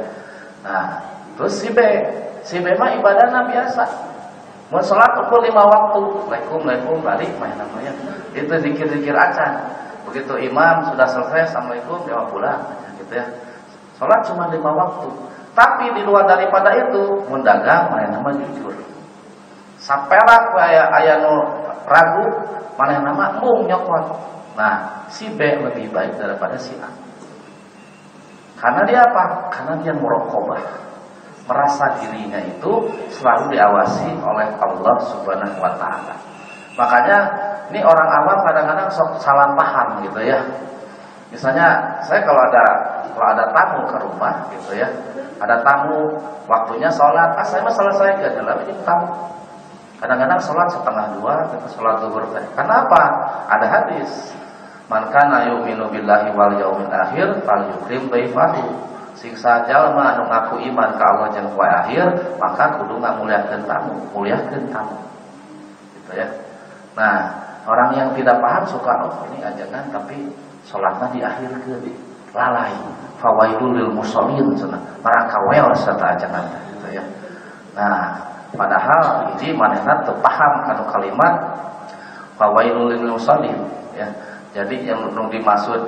Nah, terus si B mah ibadahnya biasa. Mau sholat pukul 5 waktu, Assalamualaikum, balik main namanya. Itu zikir-zikir acan. Begitu imam sudah selesai, Assalamualaikum, dia pulang, gitu ya. Sholat cuma 5 waktu. Tapi di luar daripada itu, mendagang main nama jujur. Saperak aya nu ragu, main nama mung nyokot. Nah, si B lebih baik daripada si A. Karena dia apa? Karena dia muraqabah. Merasa dirinya itu selalu diawasi oleh Allah Subhanahu wa taala. Makanya ini orang awam kadang-kadang salah paham gitu ya. Misalnya saya kalau ada tamu ke rumah gitu ya. Ada tamu waktunya sholat, saya mah selesai ke dalam ini tamu. Kadang-kadang sholat 1:30 kita sholat zuhur teh. Kenapa? Ada hadis. Man kana yu'minu billahi wal yaumil akhir falyukrim dhaifahu. Siksa jalma anu ngaku iman ka Allah jeung poe akhir, maka kudu ngamuliakeun tamu, muliakeun tamu. Gitu ya. Nah, orang yang tidak paham suka ini ajangan tapi salatna diakhirkeun, lalai. Fawaidul lil musallin cenah. Maraka weos eta ajangan gitu ya. Nah, padahal ini manehna teu paham anu kalimat fawaidul lil musallin ya. Jadi yang dimaksud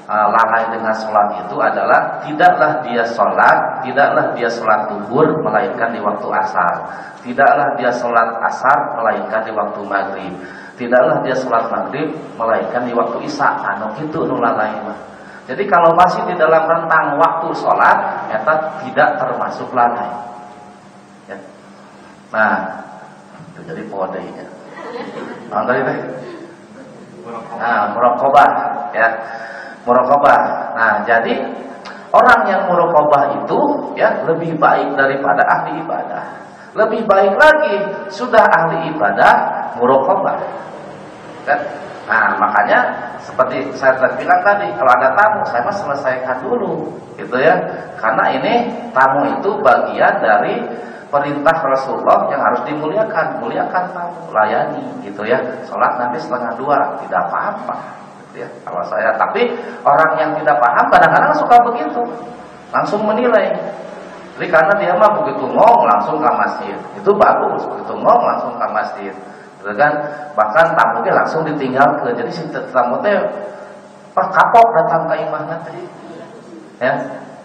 lalai dengan sholat itu adalah tidaklah dia sholat zuhur melainkan di waktu asar, tidaklah dia sholat asar melainkan di waktu maghrib, tidaklah dia sholat maghrib melainkan di waktu isya. Anu kitu nu lalai mah. Jadi kalau masih di dalam rentang waktu sholat, eta tidak termasuk lalai. Ya. Nah, itu jadi podenya. Nah, tadi teh. Nah, muraqabah ya. Muraqabah. Nah, jadi orang yang muraqabah itu ya lebih baik daripada ahli ibadah. Lebih baik lagi sudah ahli ibadah muraqabah. Kan? Nah, makanya seperti saya bilang tadi, kalau ada tamu saya mah selesaikan dulu, gitu ya. Karena ini tamu itu bagian dari perintah Rasulullah yang harus dimuliakan, muliakan tamu, layani, gitu ya. Sholat nanti 1:30, tidak apa-apa. Ya, kalau saya, tapi orang yang tidak paham kadang-kadang suka begitu, langsung menilai. Jadi karena dia mah begitu ngomong langsung ke masjid, itu bagus. Begitu ngomong langsung ke masjid, gitu kan? Bahkan tamunya langsung ditinggalkan. Jadi si tamu teh kapok datang ke imahna teh, ya.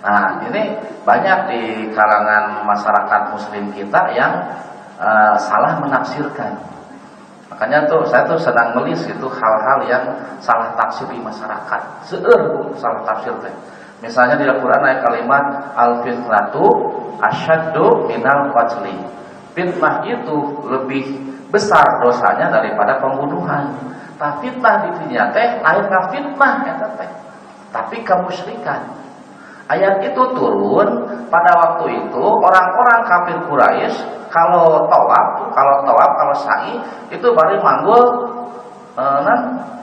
Nah, ini banyak di kalangan masyarakat muslim kita yang salah menafsirkan. Makanya tuh saya tuh sedang melis itu hal-hal yang salah tafsir di masyarakat. Salah tafsir teh. Misalnya di Al-Qur'an ayat kalimat al-fitnatu asyaddu minal qatli. Fitnah itu lebih besar dosanya daripada pembunuhan. Tapi fitnah di dunia teh lain ka fitnah eta teh. Tapi kemusyrikan. Ayat itu turun pada waktu itu orang-orang kafir Quraisy kalau tawaf, kalau sa'i itu bari manggul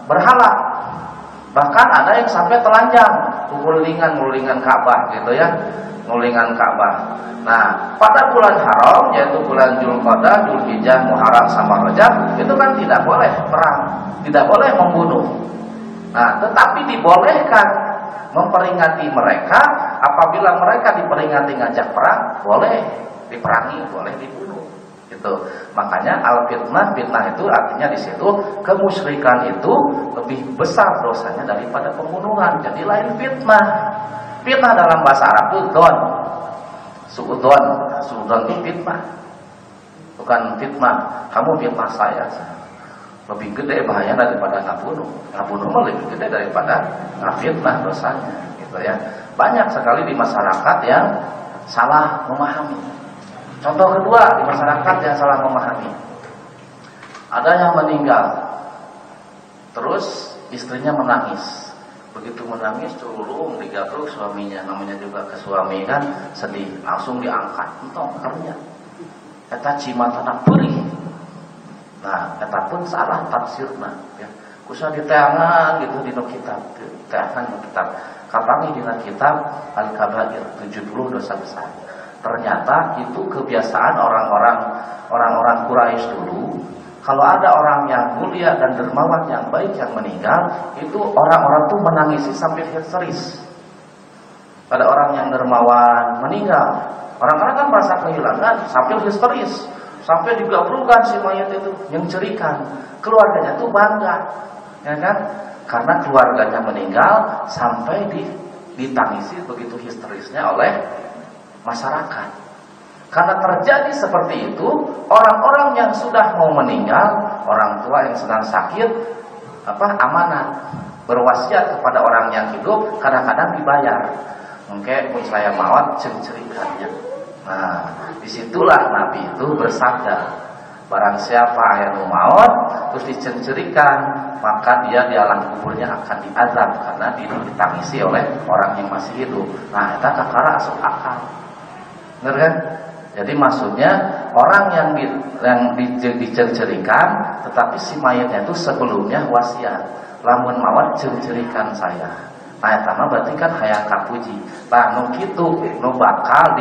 berhala. Bahkan ada yang sampai telanjang, ngulingan Ka'bah gitu ya, ngulingan Ka'bah. Nah, pada bulan haram yaitu bulan Dzulqa'dah, Dzulhijjah, Muharram sama Rajab itu kan tidak boleh perang, tidak boleh membunuh. Nah, tetapi dibolehkan memperingati mereka apabila mereka diperingati ngajak perang, boleh diperangi, boleh dibunuh. Gitu. Makanya al-fitnah, fitnah itu artinya di situ kemusyrikan itu lebih besar dosanya daripada pembunuhan. Jadi lain fitnah. Fitnah dalam bahasa Arab itu don. Suudon itu fitnah. Bukan fitnah, kamu fitnah saya. Lebih gede bahaya daripada ngabunuh. Ngabunuh mah lebih gede daripada ngafitnah dosanya, gitu ya. Banyak sekali di masyarakat yang salah memahami. Contoh kedua di masyarakat yang salah memahami. Ada yang meninggal, terus istrinya menangis. Begitu menangis, curulung digabruk suaminya, namanya juga ke suami kan sedih, langsung diangkat. Entong kerja. Eta cimatana perih. Nah, eta pun salah tafsirna ya. Kusa diteangan gitu dina kitab, teangan dina kitab. Kapangi dina kitab Al-Kabair 70 dosa besar. Ternyata itu kebiasaan orang-orang Quraisy dulu. Kalau ada orang yang mulia dan dermawan yang baik yang meninggal, itu orang-orang tuh menangisi sampai histeris. Pada orang yang dermawan meninggal, orang-orang kan merasa kehilangan sampai histeris. Sampai digabrukan si mayat itu, yang cerikan. Keluarganya tuh bangga, ya kan? Karena keluarganya meninggal sampai ditangisi begitu histerisnya oleh masyarakat. Karena terjadi seperti itu, orang-orang yang sudah mau meninggal, orang tua yang sedang sakit, amanat berwasiat kepada orang yang hidup, kadang-kadang dibayar. Mungkin pun saya mawat cerikannya. Nah, disitulah Nabi itu bersabda, barang siapa yang maut terus dicencerikan, maka dia di alam kuburnya akan diazab karena ditangisi oleh orang yang masih hidup. Nah, itu kakara asup akal, bener kan? Jadi maksudnya orang yang dicencerikan, tetapi si mayatnya itu sebelumnya wasiat, lamun mawat cencerikan saya. Nah, itu berarti kan hayang kapuji. Nah, nu kitu, nu bakal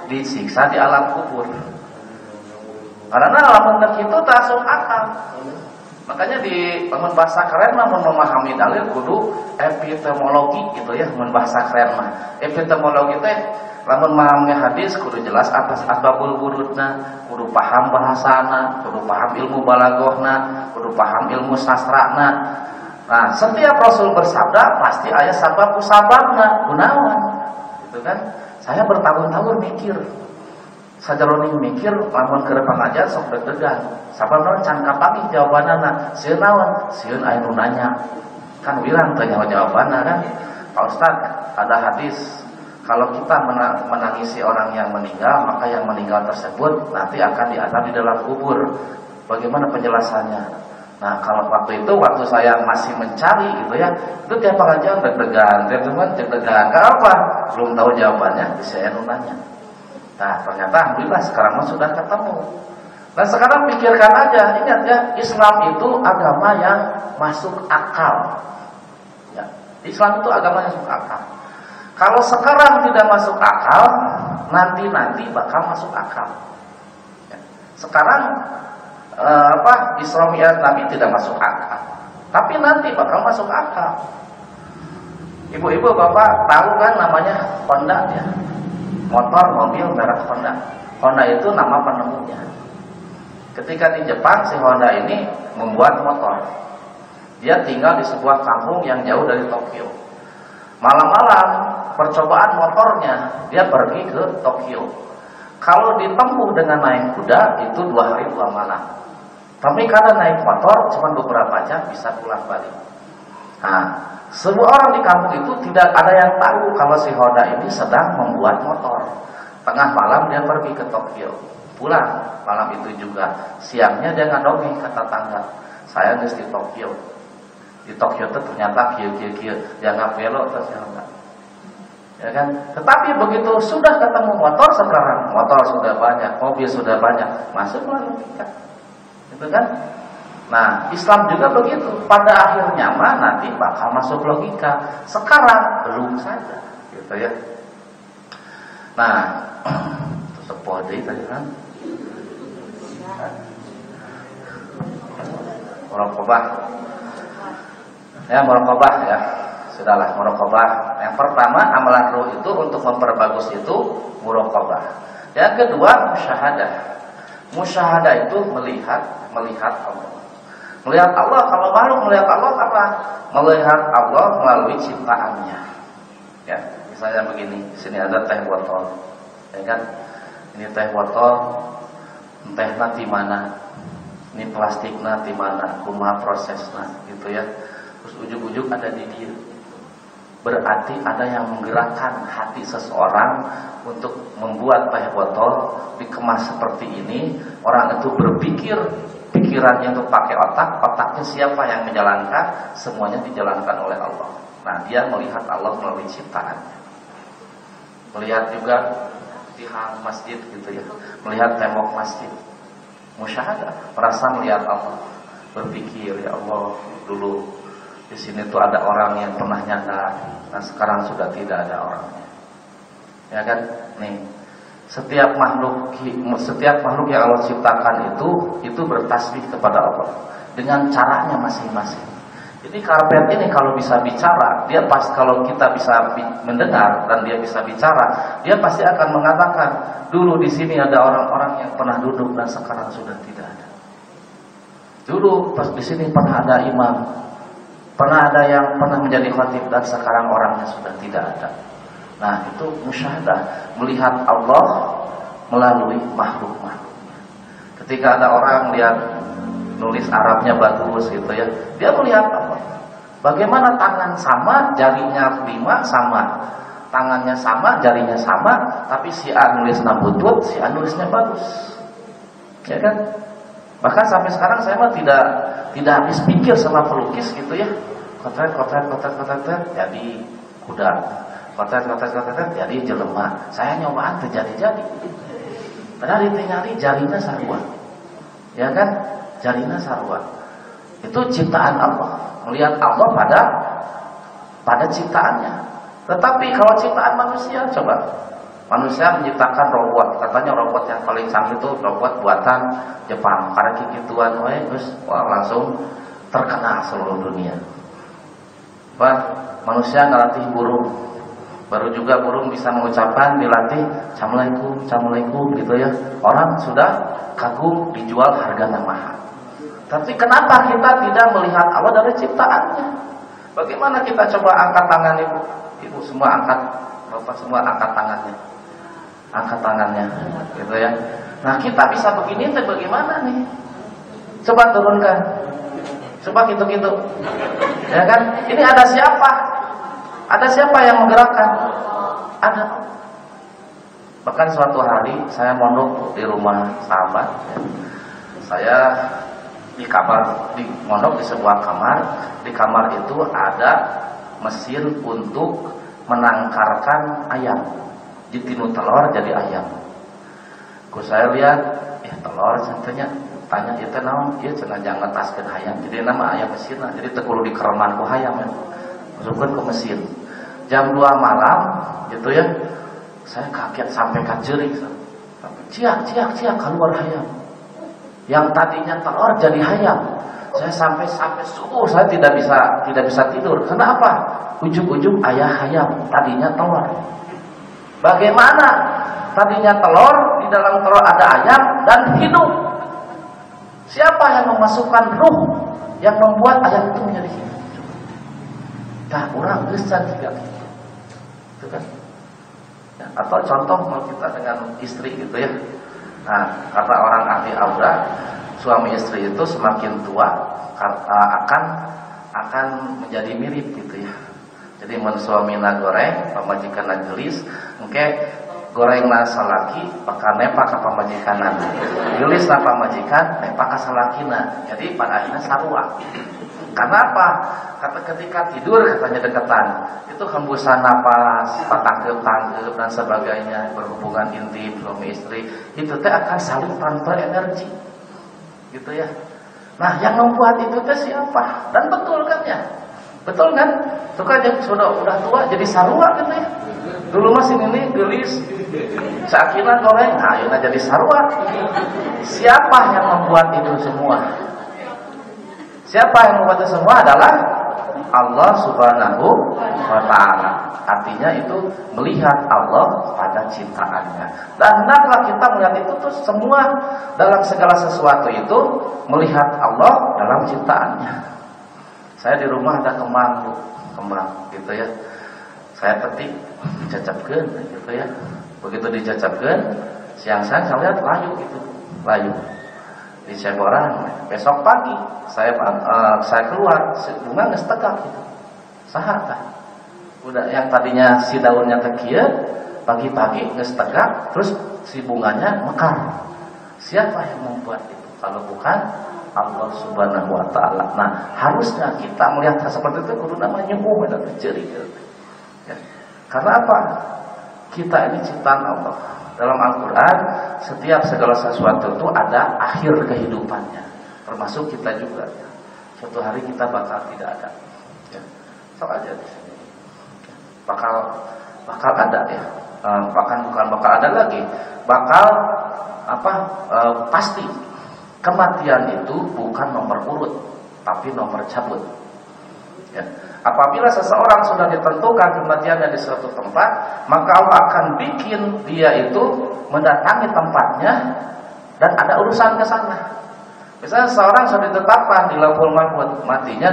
disiksa di alam kubur. Karena alam itu tasuk akal. Makanya di bahasa keren mah memahami dalil kudu epistemologi gitu ya, bahasa keren mah. Epistemologi teh lamun memahami hadis kudu jelas atas asbabul wurudna, kudu paham bahasana, kudu paham ilmu balaghahna, kudu paham ilmu sastrana. Nah, setiap rasul bersabda pasti aya sabab kusababna, kunaon. Gitu kan? Saya bertahun-tahun mikir. Sajaroning mikir lamun keur pangajar sok deg-degan. Sababna can kapangi jawabanana. Sieun naon? Sieun aya nu nanya. Kan wirang teu nyaho jawabanna kan. Pak Ustaz, ada hadis kalau kita menangisi orang yang meninggal, maka yang meninggal tersebut nanti akan diazab di dalam kubur. Bagaimana penjelasannya? Nah, kalau waktu saya masih mencari gitu ya, itu tiap pengajian deg-degan, teman-teman deg-degan. Kenapa? Belum tahu jawabannya, saya nanya. Nah, ternyata alhamdulillah sekarang sudah ketemu. Nah, sekarang pikirkan aja, ingat ya, Islam itu agama yang masuk akal. Ya, Islam itu agama yang masuk akal. Kalau sekarang tidak masuk akal, nanti bakal masuk akal. Ya. Sekarang Isra Mi'raj Nabi tidak masuk akal, tapi nanti bakal masuk akal. Ibu-ibu bapak tahu kan namanya Honda ya, motor mobil merek Honda. Honda itu nama penemunya. Ketika di Jepang si Honda ini membuat motor, dia tinggal di sebuah kampung yang jauh dari Tokyo. Malam-malam percobaan motornya dia pergi ke Tokyo. Kalau ditempuh dengan naik kuda itu 2 hari 2 malam. Tapi karena naik motor cuma beberapa jam bisa pulang balik. Nah, semua orang di kampung itu tidak ada yang tahu kalau si Honda ini sedang membuat motor. Tengah malam dia pergi ke Tokyo. Pulang malam itu juga. Siangnya dia ngadongeng ke tetangga. Saya geus di Tokyo. Di Tokyo itu ternyata kieu dia ngapelo terus ya enggak. Ya kan? Tetapi begitu sudah ketemu motor sekarang, motor sudah banyak, mobil sudah banyak, masuklah logika. Gitu kan? Nah, Islam juga begitu. Pada akhirnya mah nanti bakal masuk logika. Sekarang belum saja, gitu ya. Nah, terus pode tadi kan. Muraqabah. Ya, muraqabah ya. Sudahlah, muraqabah. Yang pertama, amalan ruh itu untuk memperbagus itu muraqabah. Yang kedua, musyahadah. Musyahadah itu melihat Allah. Melihat Allah, kalau makhluk melihat Allah apa? Melihat Allah melalui ciptaannya. Ya, misalnya begini, di sini ada teh botol. Ya kan? Ini teh botol, teh nanti mana? Ini plastiknya di mana? Kumaha prosesnya gitu ya. Terus ujung-ujung ada di dia. Berarti ada yang menggerakkan hati seseorang untuk membuat teh botol dikemas seperti ini. Orang itu berpikir, pikirannya itu pakai otak, otaknya siapa yang menjalankan? Semuanya dijalankan oleh Allah. Nah, dia melihat Allah melalui ciptaannya. Melihat juga tiang masjid gitu ya. Melihat tembok masjid. Musyahadah, merasa melihat Allah. Berpikir, ya Allah, dulu di sini tuh ada orang yang pernah nyandar, nah sekarang sudah tidak ada orangnya. Ya kan? Nih, setiap makhluk yang Allah ciptakan itu bertasbih kepada Allah dengan caranya masing-masing. Jadi karpet ini kalau bisa bicara, dia pas kalau kita bisa mendengar dan dia bisa bicara, dia pasti akan mengatakan, dulu di sini ada orang-orang yang pernah duduk dan sekarang sudah tidak ada. Dulu pas di sini pernah ada imam, pernah ada yang pernah menjadi khatib dan sekarang orangnya sudah tidak ada. Nah, itu musyahadah, melihat Allah melalui makhluk-makhluk. Ketika ada orang lihat nulis Arabnya bagus gitu ya, dia melihat apa? Bagaimana tangan sama, jarinya 5 sama, tangannya sama, jarinya sama, tapi si A nulis butut, si A nulisnya bagus, ya kan? Bahkan sampai sekarang saya mah tidak habis pikir sama pelukis gitu ya, kotret, jadi kuda, kotret, jadi jelema. Saya nyobaan terjadi. Padahal ditinggali jarinya sarua, ya kan? Jarinya sarua. Itu ciptaan Allah. Melihat Allah pada ciptaannya. Tetapi kalau ciptaan manusia, coba. Manusia menciptakan robot. Katanya robot yang paling canggih itu robot buatan Jepang. Karena kikituan terus langsung terkenal seluruh dunia. Manusia ngelatih burung. Baru juga burung bisa mengucapkan, dilatih Assalamualaikum gitu ya. Orang sudah kagum, dijual harganya mahal. Tapi kenapa kita tidak melihat Allah dari ciptaannya? Bagaimana kita coba angkat tangan ibu? Ibu semua angkat, bapak semua angkat tangannya. Angkat tangannya, gitu ya. Nah, kita bisa begini, tapi bagaimana nih? Coba turunkan. Coba gitu-gitu. Ya kan? Ini ada siapa? Ada siapa yang menggerakkan? Ada. Bahkan suatu hari saya mondok di rumah sahabat. Ya. Saya di kamar, di mondok di sebuah kamar. Di kamar itu ada mesin untuk menangkarkan ayam. Ditinu telur jadi ayam. Saya lihat, telur centenya tanya itu naon, ieu cenah jangan ngetaskeun hayam. Jadi nama ayam mesinna, jadi teu kudu dikereman ku hayam ya. Masukkeun ke mesin. Jam 2 malam gitu ya. Saya kaget sampai kajerik. Ciak keluar hayam. Yang tadinya telur jadi hayam. Saya sampai subuh saya tidak bisa tidur. Kenapa? Ujung-ujung ayah hayam, tadinya telur. Bagaimana? Tadinya telur, di dalam telur ada ayam dan hidup. Siapa yang memasukkan ruh yang membuat ayam itu menjadi hidup? Dah orang geus juga. gitu kan? Ya, atau contoh kalau kita dengan istri gitu ya. Nah, kata orang ahli aura, suami istri itu semakin tua akan menjadi mirip gitu ya. Jadi mun suamina goreng, pamajikanna geulis, engke gorengna salaki bakal nepa ka pamajikanna. Geulisna pamajikan nepa ka salakina. Jadi pada akhirnya sarua. Karena apa? Kata ketika tidur katanya deketan, itu hembusan napas, patangkep-tangkep dan sebagainya, berhubungan intim suami istri, itu teh akan saling transfer energi. Gitu ya. Nah, yang membuat itu teh siapa? Dan betul kan ya? Betul kan? Tuh kan sudah tua jadi sarua gitu ya. Dulu masih ini gelis, sakina goreng, nah ini jadi sarua. Siapa yang membuat itu semua? Siapa yang membuat itu semua adalah Allah Subhanahu wa Ta'ala. Artinya itu melihat Allah pada ciptaannya. Dan hendaklah kita melihat itu tuh semua dalam segala sesuatu itu melihat Allah dalam ciptaannya. Saya di rumah ada kembang gitu ya. Saya petik, dicacapkeun gitu ya. Begitu dicacapkeun, siang-siang saya lihat layu gitu, layu. Di Ceboran, besok pagi saya keluar, bunga geus tegak gitu. Saha tah? Udah yang tadinya si daunnya kecil, pagi-pagi geus tegak, terus si bunganya mekar. Siapa yang membuat itu? Kalau bukan Allah Subhanahu wa Ta'ala. Nah, harusnya kita melihat hal seperti itu kudu namanya nyukuh dan jeri. Ya. Karena apa? Kita ini ciptaan Allah. Dalam Al-Qur'an, setiap segala sesuatu itu ada akhir kehidupannya. Termasuk kita juga. Ya. Suatu hari kita bakal tidak ada. Ya. Sok aja di sini. Bakal ada ya. Bukan bakal ada lagi. Bakal pasti. Kematian itu bukan nomor urut, tapi nomor cabut. Ya. Apabila seseorang sudah ditentukan kematiannya di suatu tempat, maka Allah akan bikin dia itu mendatangi tempatnya dan ada urusan ke sana. Misalnya seseorang sudah ditetapkan di Lauhul Mahfuz, matinya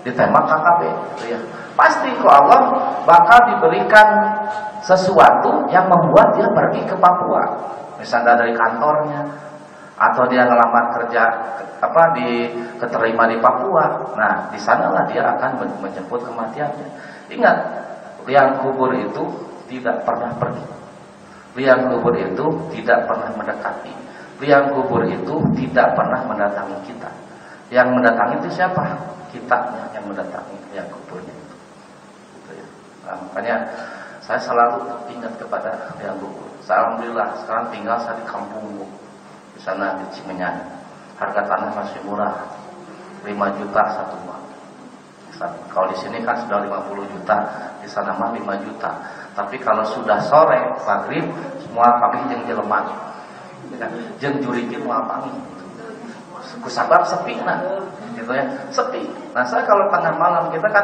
ditembak KKP, gitu ya. Pasti kok Allah bakal diberikan sesuatu yang membuat dia pergi ke Papua, misalnya dari kantornya. Atau dia ngelamar kerja keterima di Papua. Nah, di sanalah dia akan menjemput kematiannya. Ingat, liang kubur itu tidak pernah pergi. Liang kubur itu tidak pernah mendekati. Liang kubur itu tidak pernah mendatangi kita. Yang mendatangi itu siapa? Kitanya yang mendatangi liang kuburnya itu. Gitu ya. Nah, makanya saya selalu ingat kepada liang kubur. Alhamdulillah sekarang tinggal saya di kampung di sana di Cimenyan, harga tanah masih murah, 5 juta satu buah. Kalau di sini kan sudah 50 juta, di sana mah 5 juta. Tapi kalau sudah sore, maghrib, semua pagi jeung jeleman, jeung jurikin mau pangi. Kusabab sepi nah, gitu ya, sepi. Nah saya kalau tengah malam kita kan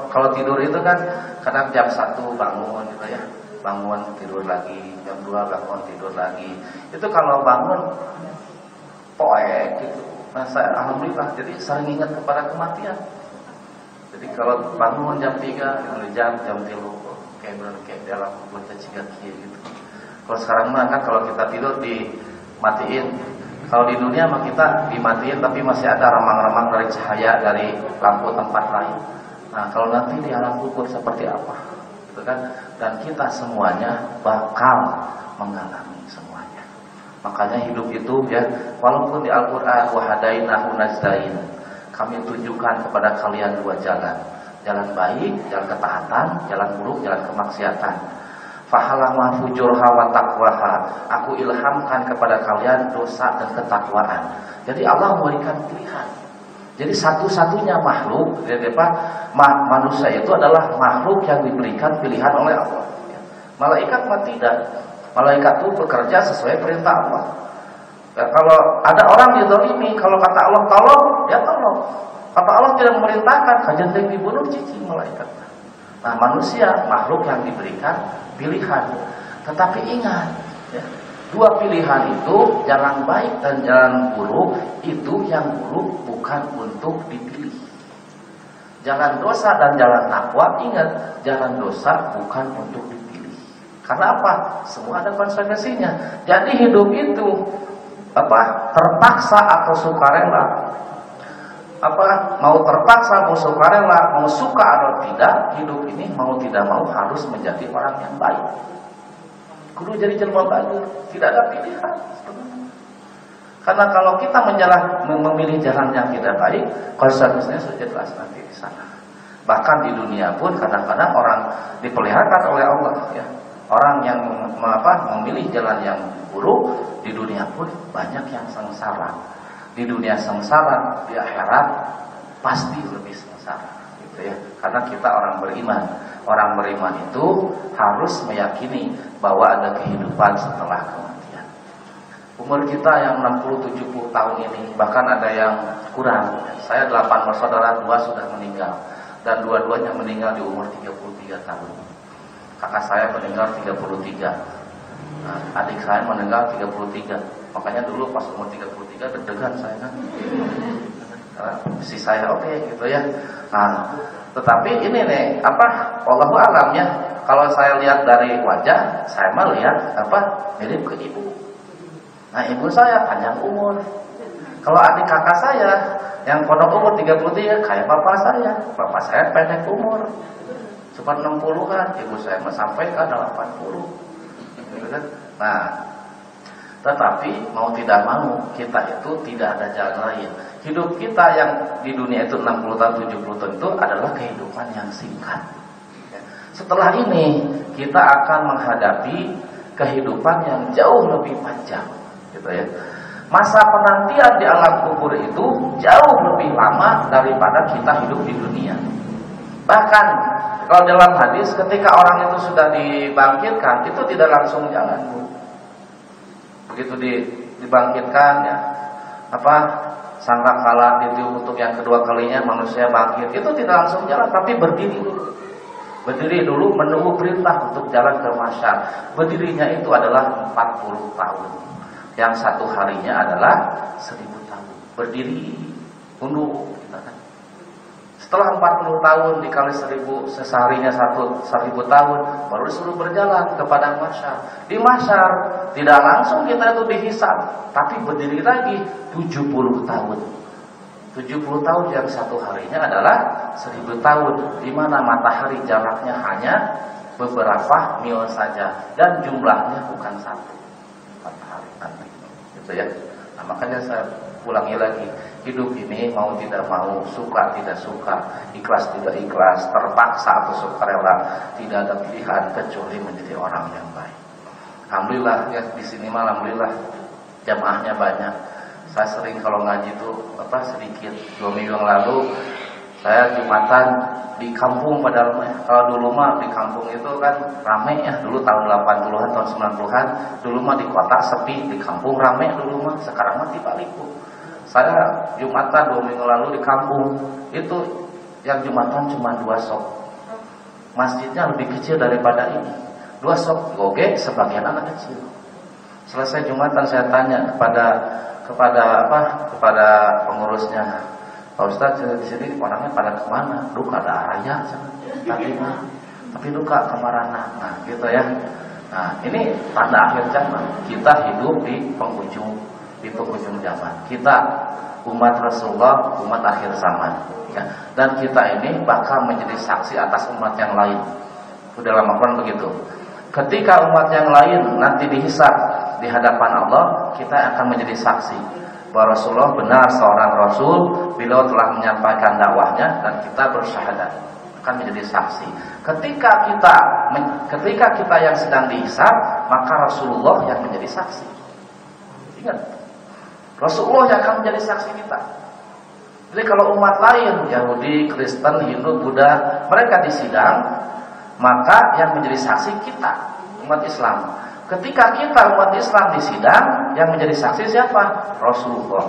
kalau tidur itu kan kadang jam 1 bangun gitu ya. Bangun tidur lagi, jam 2 bangun tidur lagi. Itu kalau bangun poek gitu. Nah saya alhamdulillah jadi sering ingat kepada kematian. Jadi kalau bangun jam 3, jam 3 kayak dalam buat cigaki gitu. Kalau sekarang mah kan kalau kita tidur dimatiin. Kalau di dunia mah kita dimatiin tapi masih ada remang-remang dari cahaya dari lampu tempat lain. Nah kalau nanti di alam kubur seperti apa? Kan? Dan kita semuanya bakal mengalami semuanya. Makanya hidup itu ya, walaupun di Al-Qur'an wahadainahu najdain, kami tunjukkan kepada kalian 2 jalan. Jalan baik, jalan ketaatan, jalan buruk, jalan kemaksiatan. Fahalama fujurha wa taqwaha. Aku ilhamkan kepada kalian dosa dan ketakwaan. Jadi Allah memberikan pilihan. Jadi satu-satunya makhluk, manusia itu adalah makhluk yang diberikan pilihan oleh Allah. Malaikat mah tidak. Malaikat itu bekerja sesuai perintah Allah. Ya, kalau ada orang dizalimi, kalau kata Allah tolong, dia tolong. Kata Allah tidak memerintahkan, kajenteng dibunuh cici malaikat. Nah manusia makhluk yang diberikan pilihan. Tetapi ingat, ya, 2 pilihan itu, jalan baik dan jalan buruk, itu yang buruk bukan untuk dipilih. Jalan dosa dan jalan takwa, ingat, jalan dosa bukan untuk dipilih. Karena apa? Semua ada konsekuensinya. Jadi hidup itu terpaksa atau sukarela. Mau terpaksa, mau sukarela, mau suka atau tidak, hidup ini mau tidak mau harus menjadi orang yang baik. Kudu jadi jelema baik, tidak ada pilihan. Karena kalau kita memilih jalan yang tidak baik, konsekuensinya sudah jelas nanti di sana. Bahkan di dunia pun kadang-kadang orang dipeliharakan oleh Allah, ya. Orang yang memilih jalan yang buruk di dunia pun banyak yang sengsara. Di dunia sengsara, di akhirat pasti lebih sengsara, gitu ya. Karena kita orang beriman. Orang beriman itu harus meyakini bahwa ada kehidupan setelah kematian. Umur kita yang 60-70 tahun ini, bahkan ada yang kurang. Saya 8 bersaudara, 2 sudah meninggal. Dan dua-duanya meninggal di umur 33 tahun. Kakak saya meninggal 33. Nah, adik saya meninggal 33. Makanya dulu pas umur 33 deg-degan saya kan. Si saya oke, gitu ya. Nah, tetapi ini nih, wallahu alam ya. Kalau saya lihat dari wajah, saya melihat mirip ke ibu. Nah, ibu saya panjang umur. Kalau adik kakak saya yang pondok umur 33 kayak bapak saya. Bapak saya pendek umur. Cuma 60-an, ibu saya sampai ke 80. Gitu kan? Nah, tetapi mau tidak mau kita itu tidak ada jalan lain. Hidup kita yang di dunia itu 60 tahun, 70 tahun itu adalah kehidupan yang singkat. Setelah ini kita akan menghadapi kehidupan yang jauh lebih panjang, gitu ya. Masa penantian di alam kubur itu jauh lebih lama daripada kita hidup di dunia. Bahkan kalau dalam hadis ketika orang itu sudah dibangkitkan itu tidak langsung jalan, Bu. Begitu dibangkitkan ya, sangkakala itu untuk yang kedua kalinya manusia bangkit, itu tidak langsung jalan tapi berdiri dulu. Berdiri dulu menunggu perintah untuk jalan ke mahsyar. Berdirinya itu adalah 40 tahun. Yang satu harinya adalah 1000 tahun. Berdiri tunduk kita kan. Setelah 40 tahun dikali 1000, seharinya 1000 tahun, baru disuruh berjalan kepada mahsyar. Di mahsyar tidak langsung kita itu dihisab, tapi berdiri lagi 70 tahun. 70 tahun yang satu harinya adalah 1000 tahun, di mana matahari jaraknya hanya beberapa mil saja dan jumlahnya bukan satu matahari nanti, gitu ya. Nah, makanya saya ulangi lagi, hidup ini mau tidak mau, suka tidak suka, ikhlas tidak ikhlas, terpaksa atau sukarela, tidak ada pilihan kecuali menjadi orang yang baik. Alhamdulillah ya, di sini malam alhamdulillah jamaahnya banyak. Saya sering kalau ngaji itu sedikit. 2 minggu yang lalu saya Jumatan di kampung, padahal kalau dulu mah di kampung itu kan rame ya, dulu tahun 80-an, tahun 90-an, dulu mah di kota sepi, di kampung rame dulu mah, sekarang mah dibalik, Bu. Saya Jumatan 2 minggu lalu di kampung, itu yang Jumatan cuma 2 sok. Masjidnya lebih kecil daripada ini. 2 sok, goge sebagian anak kecil. Selesai Jumatan saya tanya kepada pengurusnya, Pak Ustadz, di sini orangnya pada kemana? Duka ada raya, tapi duka kemarana, nah gitu ya. Nah ini tanda akhir zaman. Kita hidup di penghujung zaman. Kita umat Rasulullah, umat akhir zaman, ya. Dan kita ini bakal menjadi saksi atas umat yang lain. Dalam Al-Quran begitu. Ketika umat yang lain nanti dihisab di hadapan Allah, kita akan menjadi saksi bahwa Rasulullah benar seorang Rasul, beliau telah menyampaikan dakwahnya dan kita bersyahadat, akan menjadi saksi. Ketika kita yang sedang dihisab, maka Rasulullah yang menjadi saksi. Ingat, Rasulullah yang akan menjadi saksi kita. Jadi kalau umat lain, Yahudi, Kristen, Hindu, Buddha, mereka disidang, maka yang menjadi saksi kita, umat Islam. Ketika kita umat Islam disidang, yang menjadi saksi siapa? Rasulullah.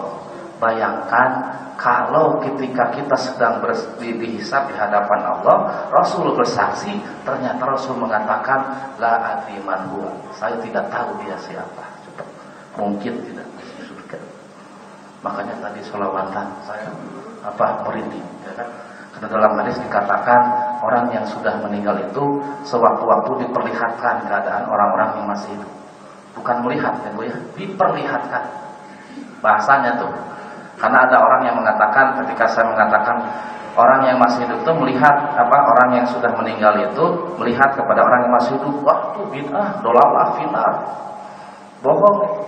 Bayangkan kalau ketika kita sedang dihisab di hadapan Allah, Rasul bersaksi, ternyata Rasul mengatakan la adri man huwa. Saya tidak tahu dia siapa. Mungkin tidak masuk surga. Makanya tadi sholawatan saya merinding, ya kan? Karena dalam hadis dikatakan orang yang sudah meninggal itu sewaktu-waktu diperlihatkan keadaan orang-orang yang masih hidup. Bukan melihat ya Bu ya, diperlihatkan. Bahasanya tuh. Karena ada orang yang mengatakan, ketika saya mengatakan orang yang masih hidup itu melihat orang yang sudah meninggal itu melihat kepada orang yang masih hidup. Wah, itu bid'ah, dolalah finar. Bohong.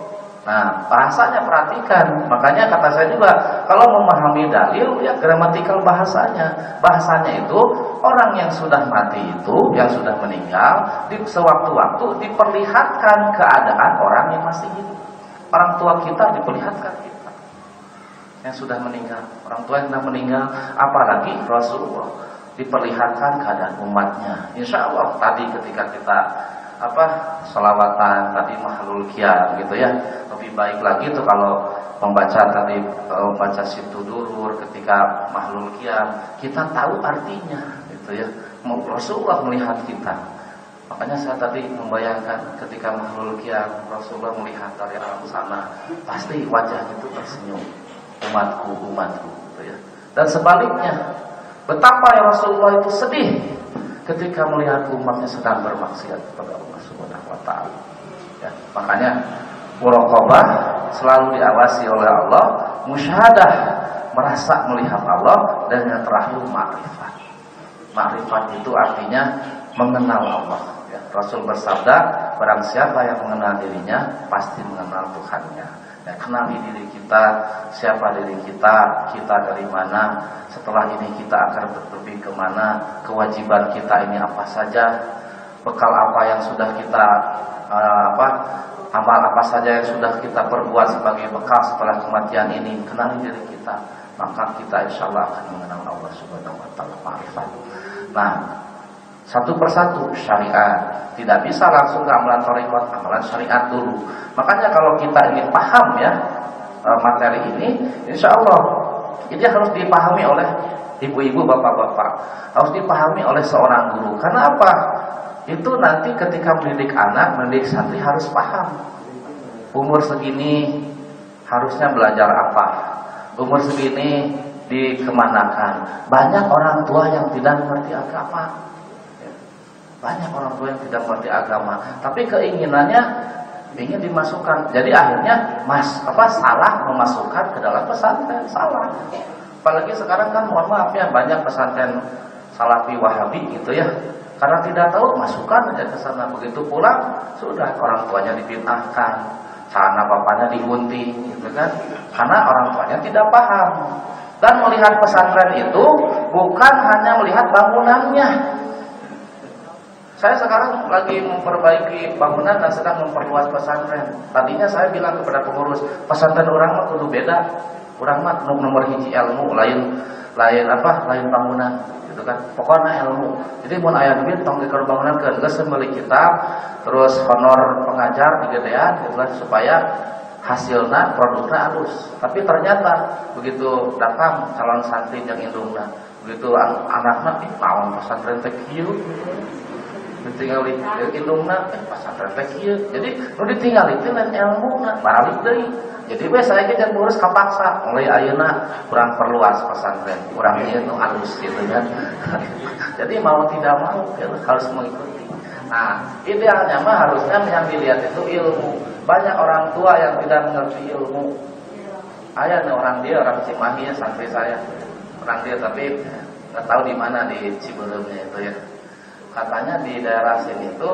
Nah, bahasanya perhatikan. Makanya kata saya juga, kalau memahami dalil, ya gramatikal bahasanya. Bahasanya itu, orang yang sudah mati itu, yang sudah meninggal, sewaktu-waktu diperlihatkan keadaan orang yang masih hidup. Orang tua kita diperlihatkan kita. Yang sudah meninggal. Orang tua yang sudah meninggal, apalagi Rasulullah diperlihatkan keadaan umatnya. Insya Allah tadi ketika kita sholawatan tadi mahlul qiyam gitu ya, lebih baik lagi tuh kalau membaca situ durur ketika mahlul qiyam, kita tahu artinya gitu ya. Rasulullah melihat kita. Makanya saya tadi membayangkan ketika mahlul qiyam Rasulullah melihat dari alam sana, pasti wajah itu tersenyum, umatku gitu ya. Dan sebaliknya, betapa ya Rasulullah itu sedih ketika melihat umatnya sedang bermaksiat kepada Allah Subhanahu wa taala. Ya, makanya muraqabah selalu diawasi oleh Allah, musyahadah merasa melihat Allah, dan yang terakhir ma'rifat. Ma'rifat itu artinya mengenal Allah. Ya, Rasul bersabda, barang siapa yang mengenal dirinya pasti mengenal Tuhannya. Ya, kenali diri kita, siapa diri kita dari mana, setelah ini kita akan pergi kemana, kewajiban kita ini apa saja, bekal apa yang sudah kita amal apa saja yang sudah kita perbuat sebagai bekal setelah kematian ini. Kenali diri kita, maka kita insya Allah akan mengenal Allah Subhanahu wa taala, ma'rifat. Nah, satu persatu syariat, tidak bisa langsung ke amalan thariqat, amalan syariat dulu. Makanya kalau kita ingin paham ya materi ini, insya Allah ini harus dipahami oleh ibu-ibu, bapak-bapak, harus dipahami oleh seorang guru. Karena apa? Itu nanti ketika mendidik anak, mendidik santri harus paham. Umur segini harusnya belajar apa? Umur segini dikemanakan? Banyak orang tua yang tidak mengerti agama. Banyak orang tua yang tidak mengerti agama, tapi keinginannya ingin dimasukkan. Jadi akhirnya salah memasukkan ke dalam pesantren, salah. Apalagi sekarang kan mohon maaf ya, banyak pesantren Salafi Wahabi gitu ya. Karena tidak tahu, masukkan aja ke sana. Begitu pulang, sudah orang tuanya dibid'ahkan, celana bapaknya digunting gitu kan. Karena orang tuanya tidak paham. Dan melihat pesantren itu bukan hanya melihat bangunannya. Saya sekarang lagi memperbaiki bangunan dan sedang memperluas pesantren. Tadinya saya bilang kepada pengurus, pesantren orang mah kudu beda. Urang mah nomor hiji ilmu, lain bangunan gitu kan. Pokoknya ilmu. Jadi mun aya duit tong dikeun bangunankeun, geus meuli kitab, terus honor pengajar digedean gitu kan, supaya hasilna produkna halus. Tapi ternyata begitu datang calon santri yang indungna, begitu anakna naon pesantren teh kieu. Ditinggali indungna pesantren teh kieu. Jadi nu ditinggali teh lain ilmuna, balik deui. Jadi we saya ge jeung ngurus kapaksa, mulai ayeuna kurang perluas pesantren, kurang ieu nu halus gitu kan. Jadi mau tidak mau ya, harus mengikuti. Nah, idealnya mah harusnya yang dilihat itu ilmu. Banyak orang tua yang tidak mengerti ilmu. Aya orang Cimahi ya, santri saya. Orang dia tapi nggak tahu di mana, di Ciberemnya itu ya. Katanya di daerah sini itu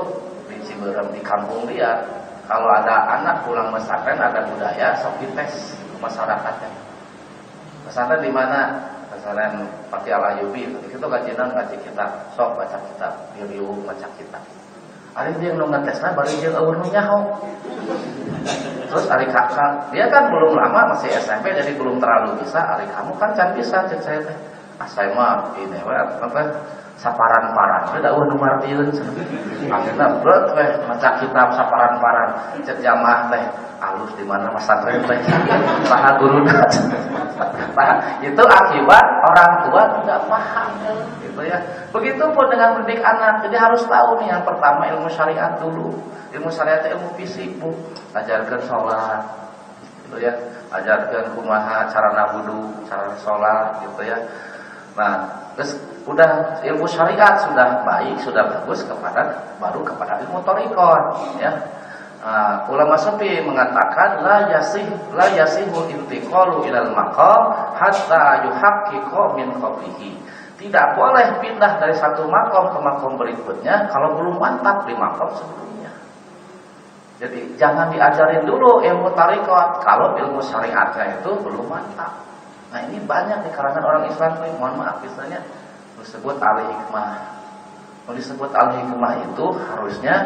di Ciberem, di kampung dia, kalau ada anak pulang pesantren ada budaya sok dites masyarakatnya. Pesantren di mana? Pesantren Pati Al-Ayubi. Itu kajian ngaji kita, sok baca kitab, review baca kitab. Ari dia nu ngetesna bari jeung eueuh nu nyaho. Terus ari kakak, dia kan belum lama masih SMP jadi belum terlalu bisa. Ari kamu kan can bisa cek saya teh. Saya mah ini we saparan-paran, beda nu martieun cenah. Akhirna berat we maca kitab saparan-paran, cek jamaah teh alus di mana pesantren teh. Saha guruna. Nah, itu akibat orang tua tidak paham gitu ya. Begitupun dengan mendidik anak. Jadi harus tahu nih, yang pertama ilmu syariat dulu. Ilmu syariat itu ilmu fisik, Bu. Ajarkan sholat gitu ya. Ajarkan kumaha cara wudu, cara sholat gitu ya. Nah, Terus udah ilmu syariat sudah baik, sudah bagus baru kepada ilmu thariqah ya. Ulama sufi mengatakan la yasihul intiqalu ilal maqam hatta yuhaqqiqa min qablihi. Tidak boleh pindah dari satu makom ke makom berikutnya kalau belum mantap di makom sebelumnya. Jadi jangan diajarin dulu ilmu thariqah kalau ilmu syariatnya itu belum mantap. Nah ini banyak di kalangan orang Islam nih, mohon maaf misalnya disebut al-hikmah. Kalau disebut al-hikmah itu harusnya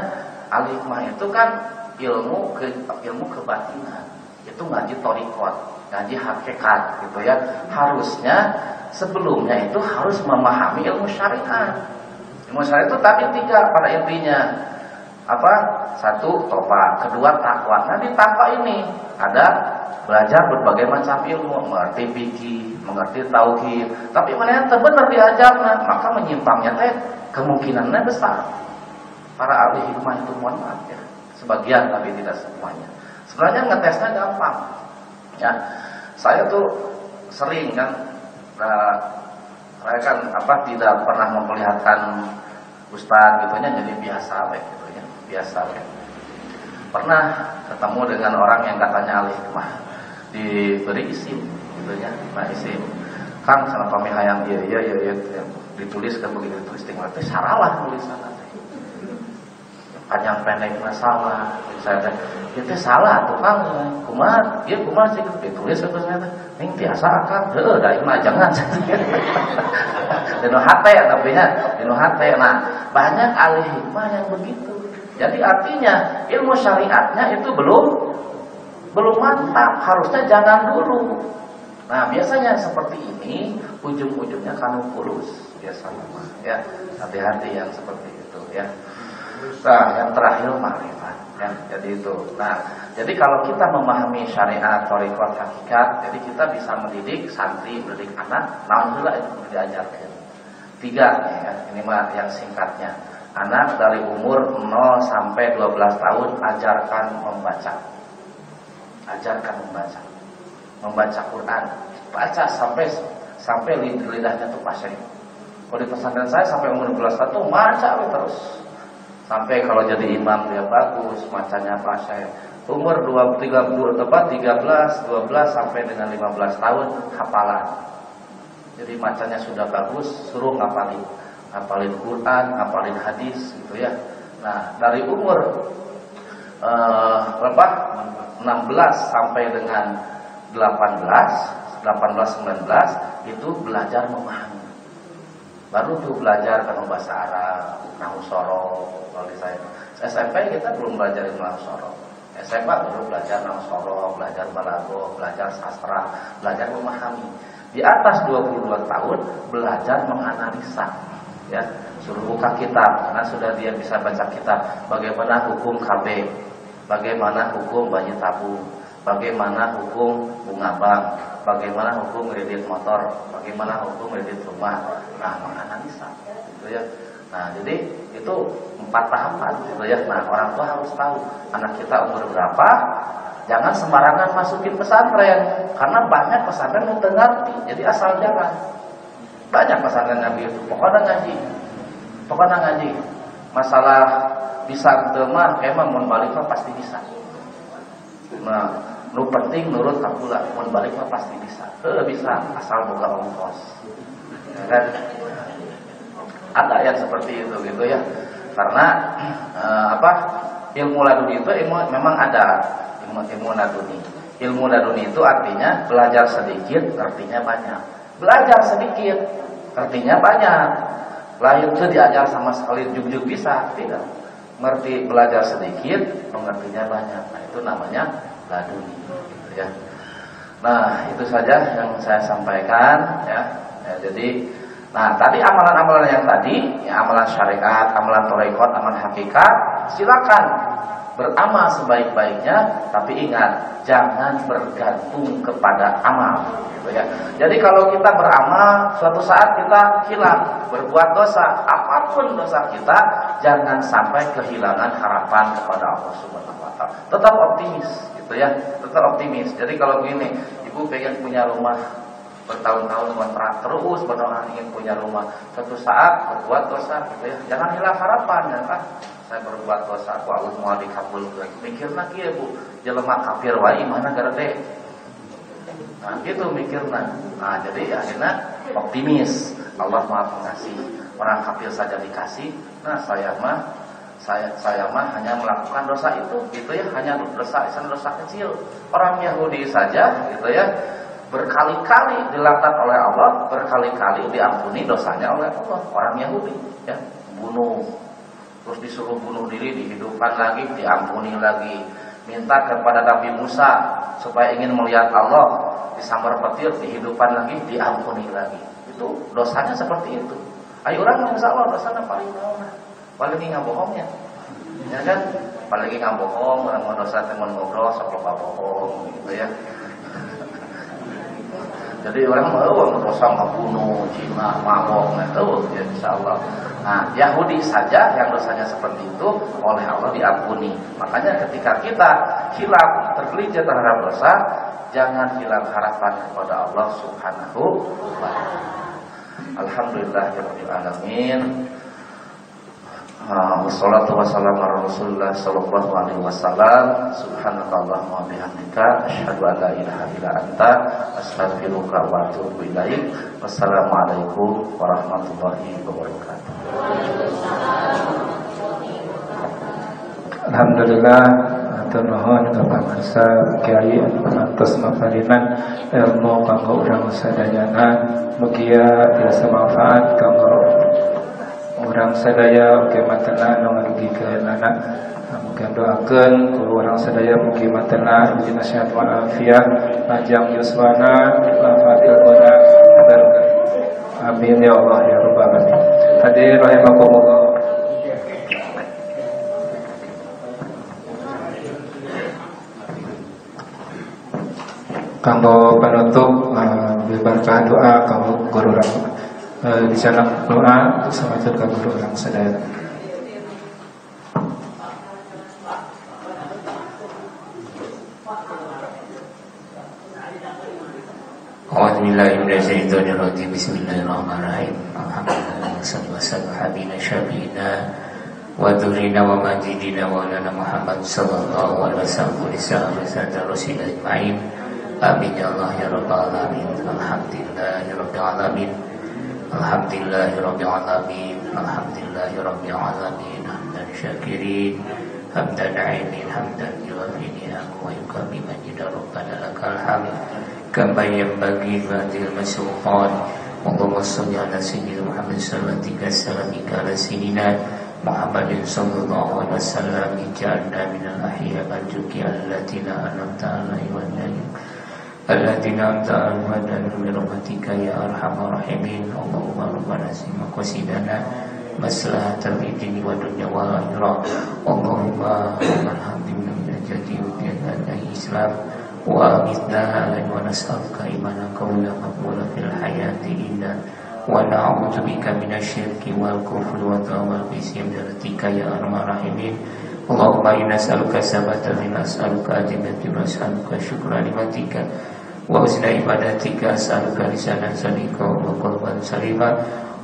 al-hikmah itu kan ilmu kebatinan. Itu ngaji thariqah, ngaji hakikat gitu ya. Harusnya sebelumnya itu harus memahami ilmu syariat. Ilmu syariat itu tadi 3 pada intinya. Apa? 1 tobat, 2 takwa. Nah di takwa ini ada belajar berbagai macam ilmu, mengerti fikih, mengerti tauhid. Tapi mana yang benar diajarna, maka menyimpangnya teh kemungkinannya besar. Para ahli hikmah itu mohon maaf ya, sebagian tapi tidak semuanya. Sebenarnya ngetesnya gampang. Ya, saya tuh sering kan, saya kan tidak pernah memperlihatkan ustaz gitunya, jadi biasa gitu ya, biasa. Pernah ketemu dengan orang yang katanya ahli hikmah, diberi isim gitu ya, isim. Kang sana kami hayang iya ditulis kan begitu ditulis tinggal teh saralah tulisan teh. Panjang pendek masalah. Saya teh itu salah tuh Kang. Kumaha? Ieu kumaha sih ditulis terus teh. Ning biasa Kang. Heueuh da ieu mah jangan. Dino hate tapi nya, dino hate. Nah, banyak ahli hikmah yang begitu. Jadi artinya ilmu syariatnya itu belum mantap, harusnya jangan dulu. Nah biasanya seperti ini ujung-ujungnya kanu kurus biasanya ya, hati-hati yang seperti itu ya. Nah yang terakhir makrifat ya, jadi itu. Nah jadi kalau kita memahami syariat, thariqah, hakikat, jadi kita bisa mendidik santri, mendidik anak. Nah juga itu diajarkan 3 ya, ini mah yang singkatnya. Anak dari umur 0 sampai 12 tahun ajarkan membaca. Ajarkan membaca Quran, baca sampai lidahnya tuh pasir. Kalau di pesantren saya sampai umur 12 tahun tuh baca terus. Sampai kalau jadi imam dia bagus, bacanya pasir. Umur 13, 12 sampai dengan 15 tahun hafalan. Jadi bacanya sudah bagus, suruh ngapalin Quran, ngapalin hadis gitu ya. Nah, dari umur 16 sampai dengan 18, 19 itu belajar memahami. Baru tuh belajar kan bahasa Arab, nahwu sorof. Kalau di saya SMP kita belum belajar nahwu sorof. SMA baru belajar nahwu sorof, belajar balaghah, belajar sastra, belajar memahami. Di atas 22 tahun belajar menganalisa. Ya, suruh buka kitab, karena sudah dia bisa baca kitab. Bagaimana hukum KB, bagaimana hukum bayi tabung, bagaimana hukum bunga bank, bagaimana hukum kredit motor, bagaimana hukum kredit rumah. Nah, menganalisa, gitu ya. Nah, jadi itu 4 tahapan, gitu ya. Nah, orang tua harus tahu anak kita umur berapa. Jangan sembarangan masukin pesantren, karena banyak pesantren yang ngerti, jadi asal jalan. Banyak pesantren Nabi itu, pokoknya ngaji. Masalah bisa mah emang mun balik mah pasti bisa. Nah, nu penting nurut kakula, mun balik mah pasti bisa. Bisa asal boga ongkos. Ya kan? Ada yang seperti itu gitu ya. Karena ilmu laduni itu memang ada ilmu laduni. Ilmu laduni itu artinya belajar sedikit, artinya banyak. Belajar sedikit, artinya banyak. Lain itu diajar sama sekali juk-juk bisa, tidak. Ngerti belajar sedikit, pengertinya banyak. Nah, itu namanya laduni, gitu ya. Nah, itu saja yang saya sampaikan ya. Jadi, nah tadi amalan-amalan yang tadi, ya, amalan syariat, amalan thariqah, amalan hakikat, silakan beramal sebaik-baiknya, tapi ingat jangan bergantung kepada amal, gitu ya. Jadi kalau kita beramal, suatu saat kita hilang, berbuat dosa, apapun dosa kita, jangan sampai kehilangan harapan kepada Allah Subhanahu wa taala. Tetap optimis, gitu ya. Tetap optimis. Jadi kalau begini, ibu pengen punya rumah bertahun-tahun ngontrak terus berdoa ingin punya rumah, suatu saat berbuat dosa gitu ya. Jangan hilang harapan ya kan. Saya berbuat dosa, aku Allah mau dikabulkan. Mikir lagi ya Bu, jelema kafir wae mana garede. Nah gitu mikirna. Nah jadi akhirnya optimis, Allah Maha Pengasih. Orang kafir saja dikasih. Nah saya mah hanya melakukan dosa itu gitu ya, hanya dosa kecil. Orang Yahudi saja gitu ya, berkali-kali dilatat oleh Allah, berkali-kali diampuni dosanya oleh Allah. Orang Yahudi ya, bunuh, terus disuruh bunuh diri, dihidupkan lagi, diampuni lagi. Minta kepada Nabi Musa supaya ingin melihat Allah, disambar petir, dihidupkan lagi, diampuni lagi. Itu dosanya seperti itu. Ayo orang insya Allah dosanya paling bawah, paling ngabohongnya, ya kan? Paling ngabohong, orang mau dosa teman ngobrol, sok lupa bohong, gitu ya. Jadi orang mau dosa membunuh, zina, mabok, itu ya insya Allah. Nah Yahudi saja yang dosanya seperti itu oleh Allah diampuni. Makanya ketika kita hilaf tergelincir terhadap dosa, jangan hilang harapan kepada Allah Subhanahu wa ta'ala. Alhamdulillahirabbil alamin. Wassalatu wassalamu ala Rasulillah sallallahu alaihi wasallam. Subhanakallahumma wa bihamdika asyhadu an la ilaha illa anta astaghfiruka wa atubu ilaik. Wassalamualaikum warahmatullahi wabarakatuh. Alhamdulillah, atur nuhun kapangsa Kiai atas maparinan ilmu kanggo urang sadayana, mugia tiasa manfaat kanggo urang sadaya mugi matena anu ngarugikeun anak. Mugi doakeun ku urang sadaya mugi matena dina sehat walafiat, panjang yuswana, wafat ilmuna, barokah. Amin ya Allah ya rabbal alamin. Hadirin rahimakumullah. Kanggo penutup berkah doa kanggo guru urang di sana doa untuk samatur ka guru urang sadaya. A'udzubillahiminasyaitonirrajim. Bismillahirrahmanirrahim. Alhamdulillah wassalatu wassalamu ala habibina syafiina wa dzurrina wa majidina wa lana Muhammad sallallahu alaihi wasallam rasul ajmain. Amin ya Allah ya rabbal alamin. Alhamdulillahirabbil alamin. Alhamdulillahirabbil alamin. Alhamdulillahirabbil alamin. Hamdan syakirin, hamdan na'imin, hamdan yuwafi ni'amahu wa yukafi majida rabbana lakal hamd kama yanbaghi ba'dil masyuqan. Allahumma shalli ala sayyidina Muhammad sallallahu alaihi wasallam ala sayyidina Muhammadin sallallahu alaihi wasallam ij'alna minal ahya al-juki allatina an'amta alaihim wa alladziina an'amta alaihim bi rahmatika ya arhamar rahimin. Allahumma rabbana sima qasidana maslahatal dini wa dunya wal akhirah. Allahumma alhamdulillah min jadi Islam wa amitna wa nas'aluka imanan qawlan maqbulan fil hayati inna wa na'udzu bika minasyirki wal kufri wa tawal bisim daratika ya arhamar rahimin. Allahumma inna nas'aluka sabata min nas'aluka ajibati nas'aluka syukra limatika wa husna ibadatika as'aluka lisanan sadiqa wa qalban salima.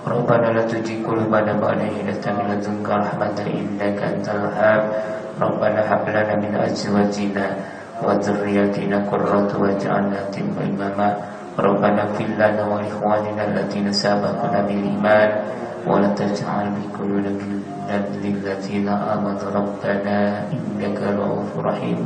Rabbana la tuzigh qulubana ba'da idh hadaytana wa hab lana min ladunka rahmatan innaka antal wahhab. Rabbana hab lana min azwajina wa dhurriyyatina qurrata waj'alna imama. Rabbana ighfir lana wa li ikhwanina alladziina sabaquna bil iman wa la taj'al fi qulubina lil ladzina amanu rabbana innaka ra'ufur rahim.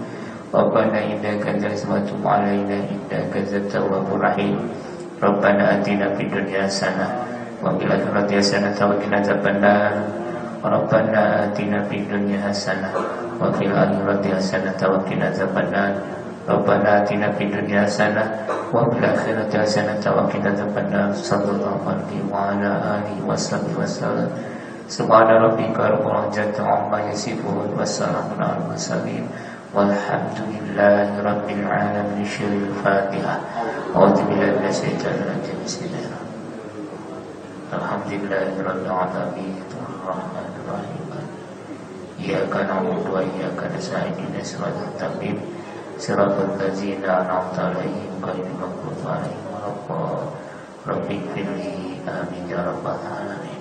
Rabbana innaka wa tub 'alaina innaka at-tawwabur rahim. Rabbana atina fid dunya hasanah wa fil akhirati hasanah wa qina adzabannar. Rabbana atina fid dunya hasanah wa fil akhirati hasanah wa qina adzabannar. Rabbana atina fid dunya hasanah wa fil akhirati hasanah wa qina adzabannar. Sallallahu alaihi wa ala alihi wasallam. Subhana rabbika rabbil izzati amma yasifun wa salamun alal mursalin walhamdulillahi rabbil alamin. Syirul Fatihah. A'udzu billahi minasyaitonir rajim. Bismillahirrahmanirrahim. Alhamdulillahirabbil alamin. Arrahmanir rahim. Iyyaka na'budu wa iyyaka nasta'in. Ihdinas siratal mustaqim. siratal ladzina an'amta 'alaihim ghairil maghdubi 'alaihim waladdallin. Rabbighfirli amin ya rabbal alamin.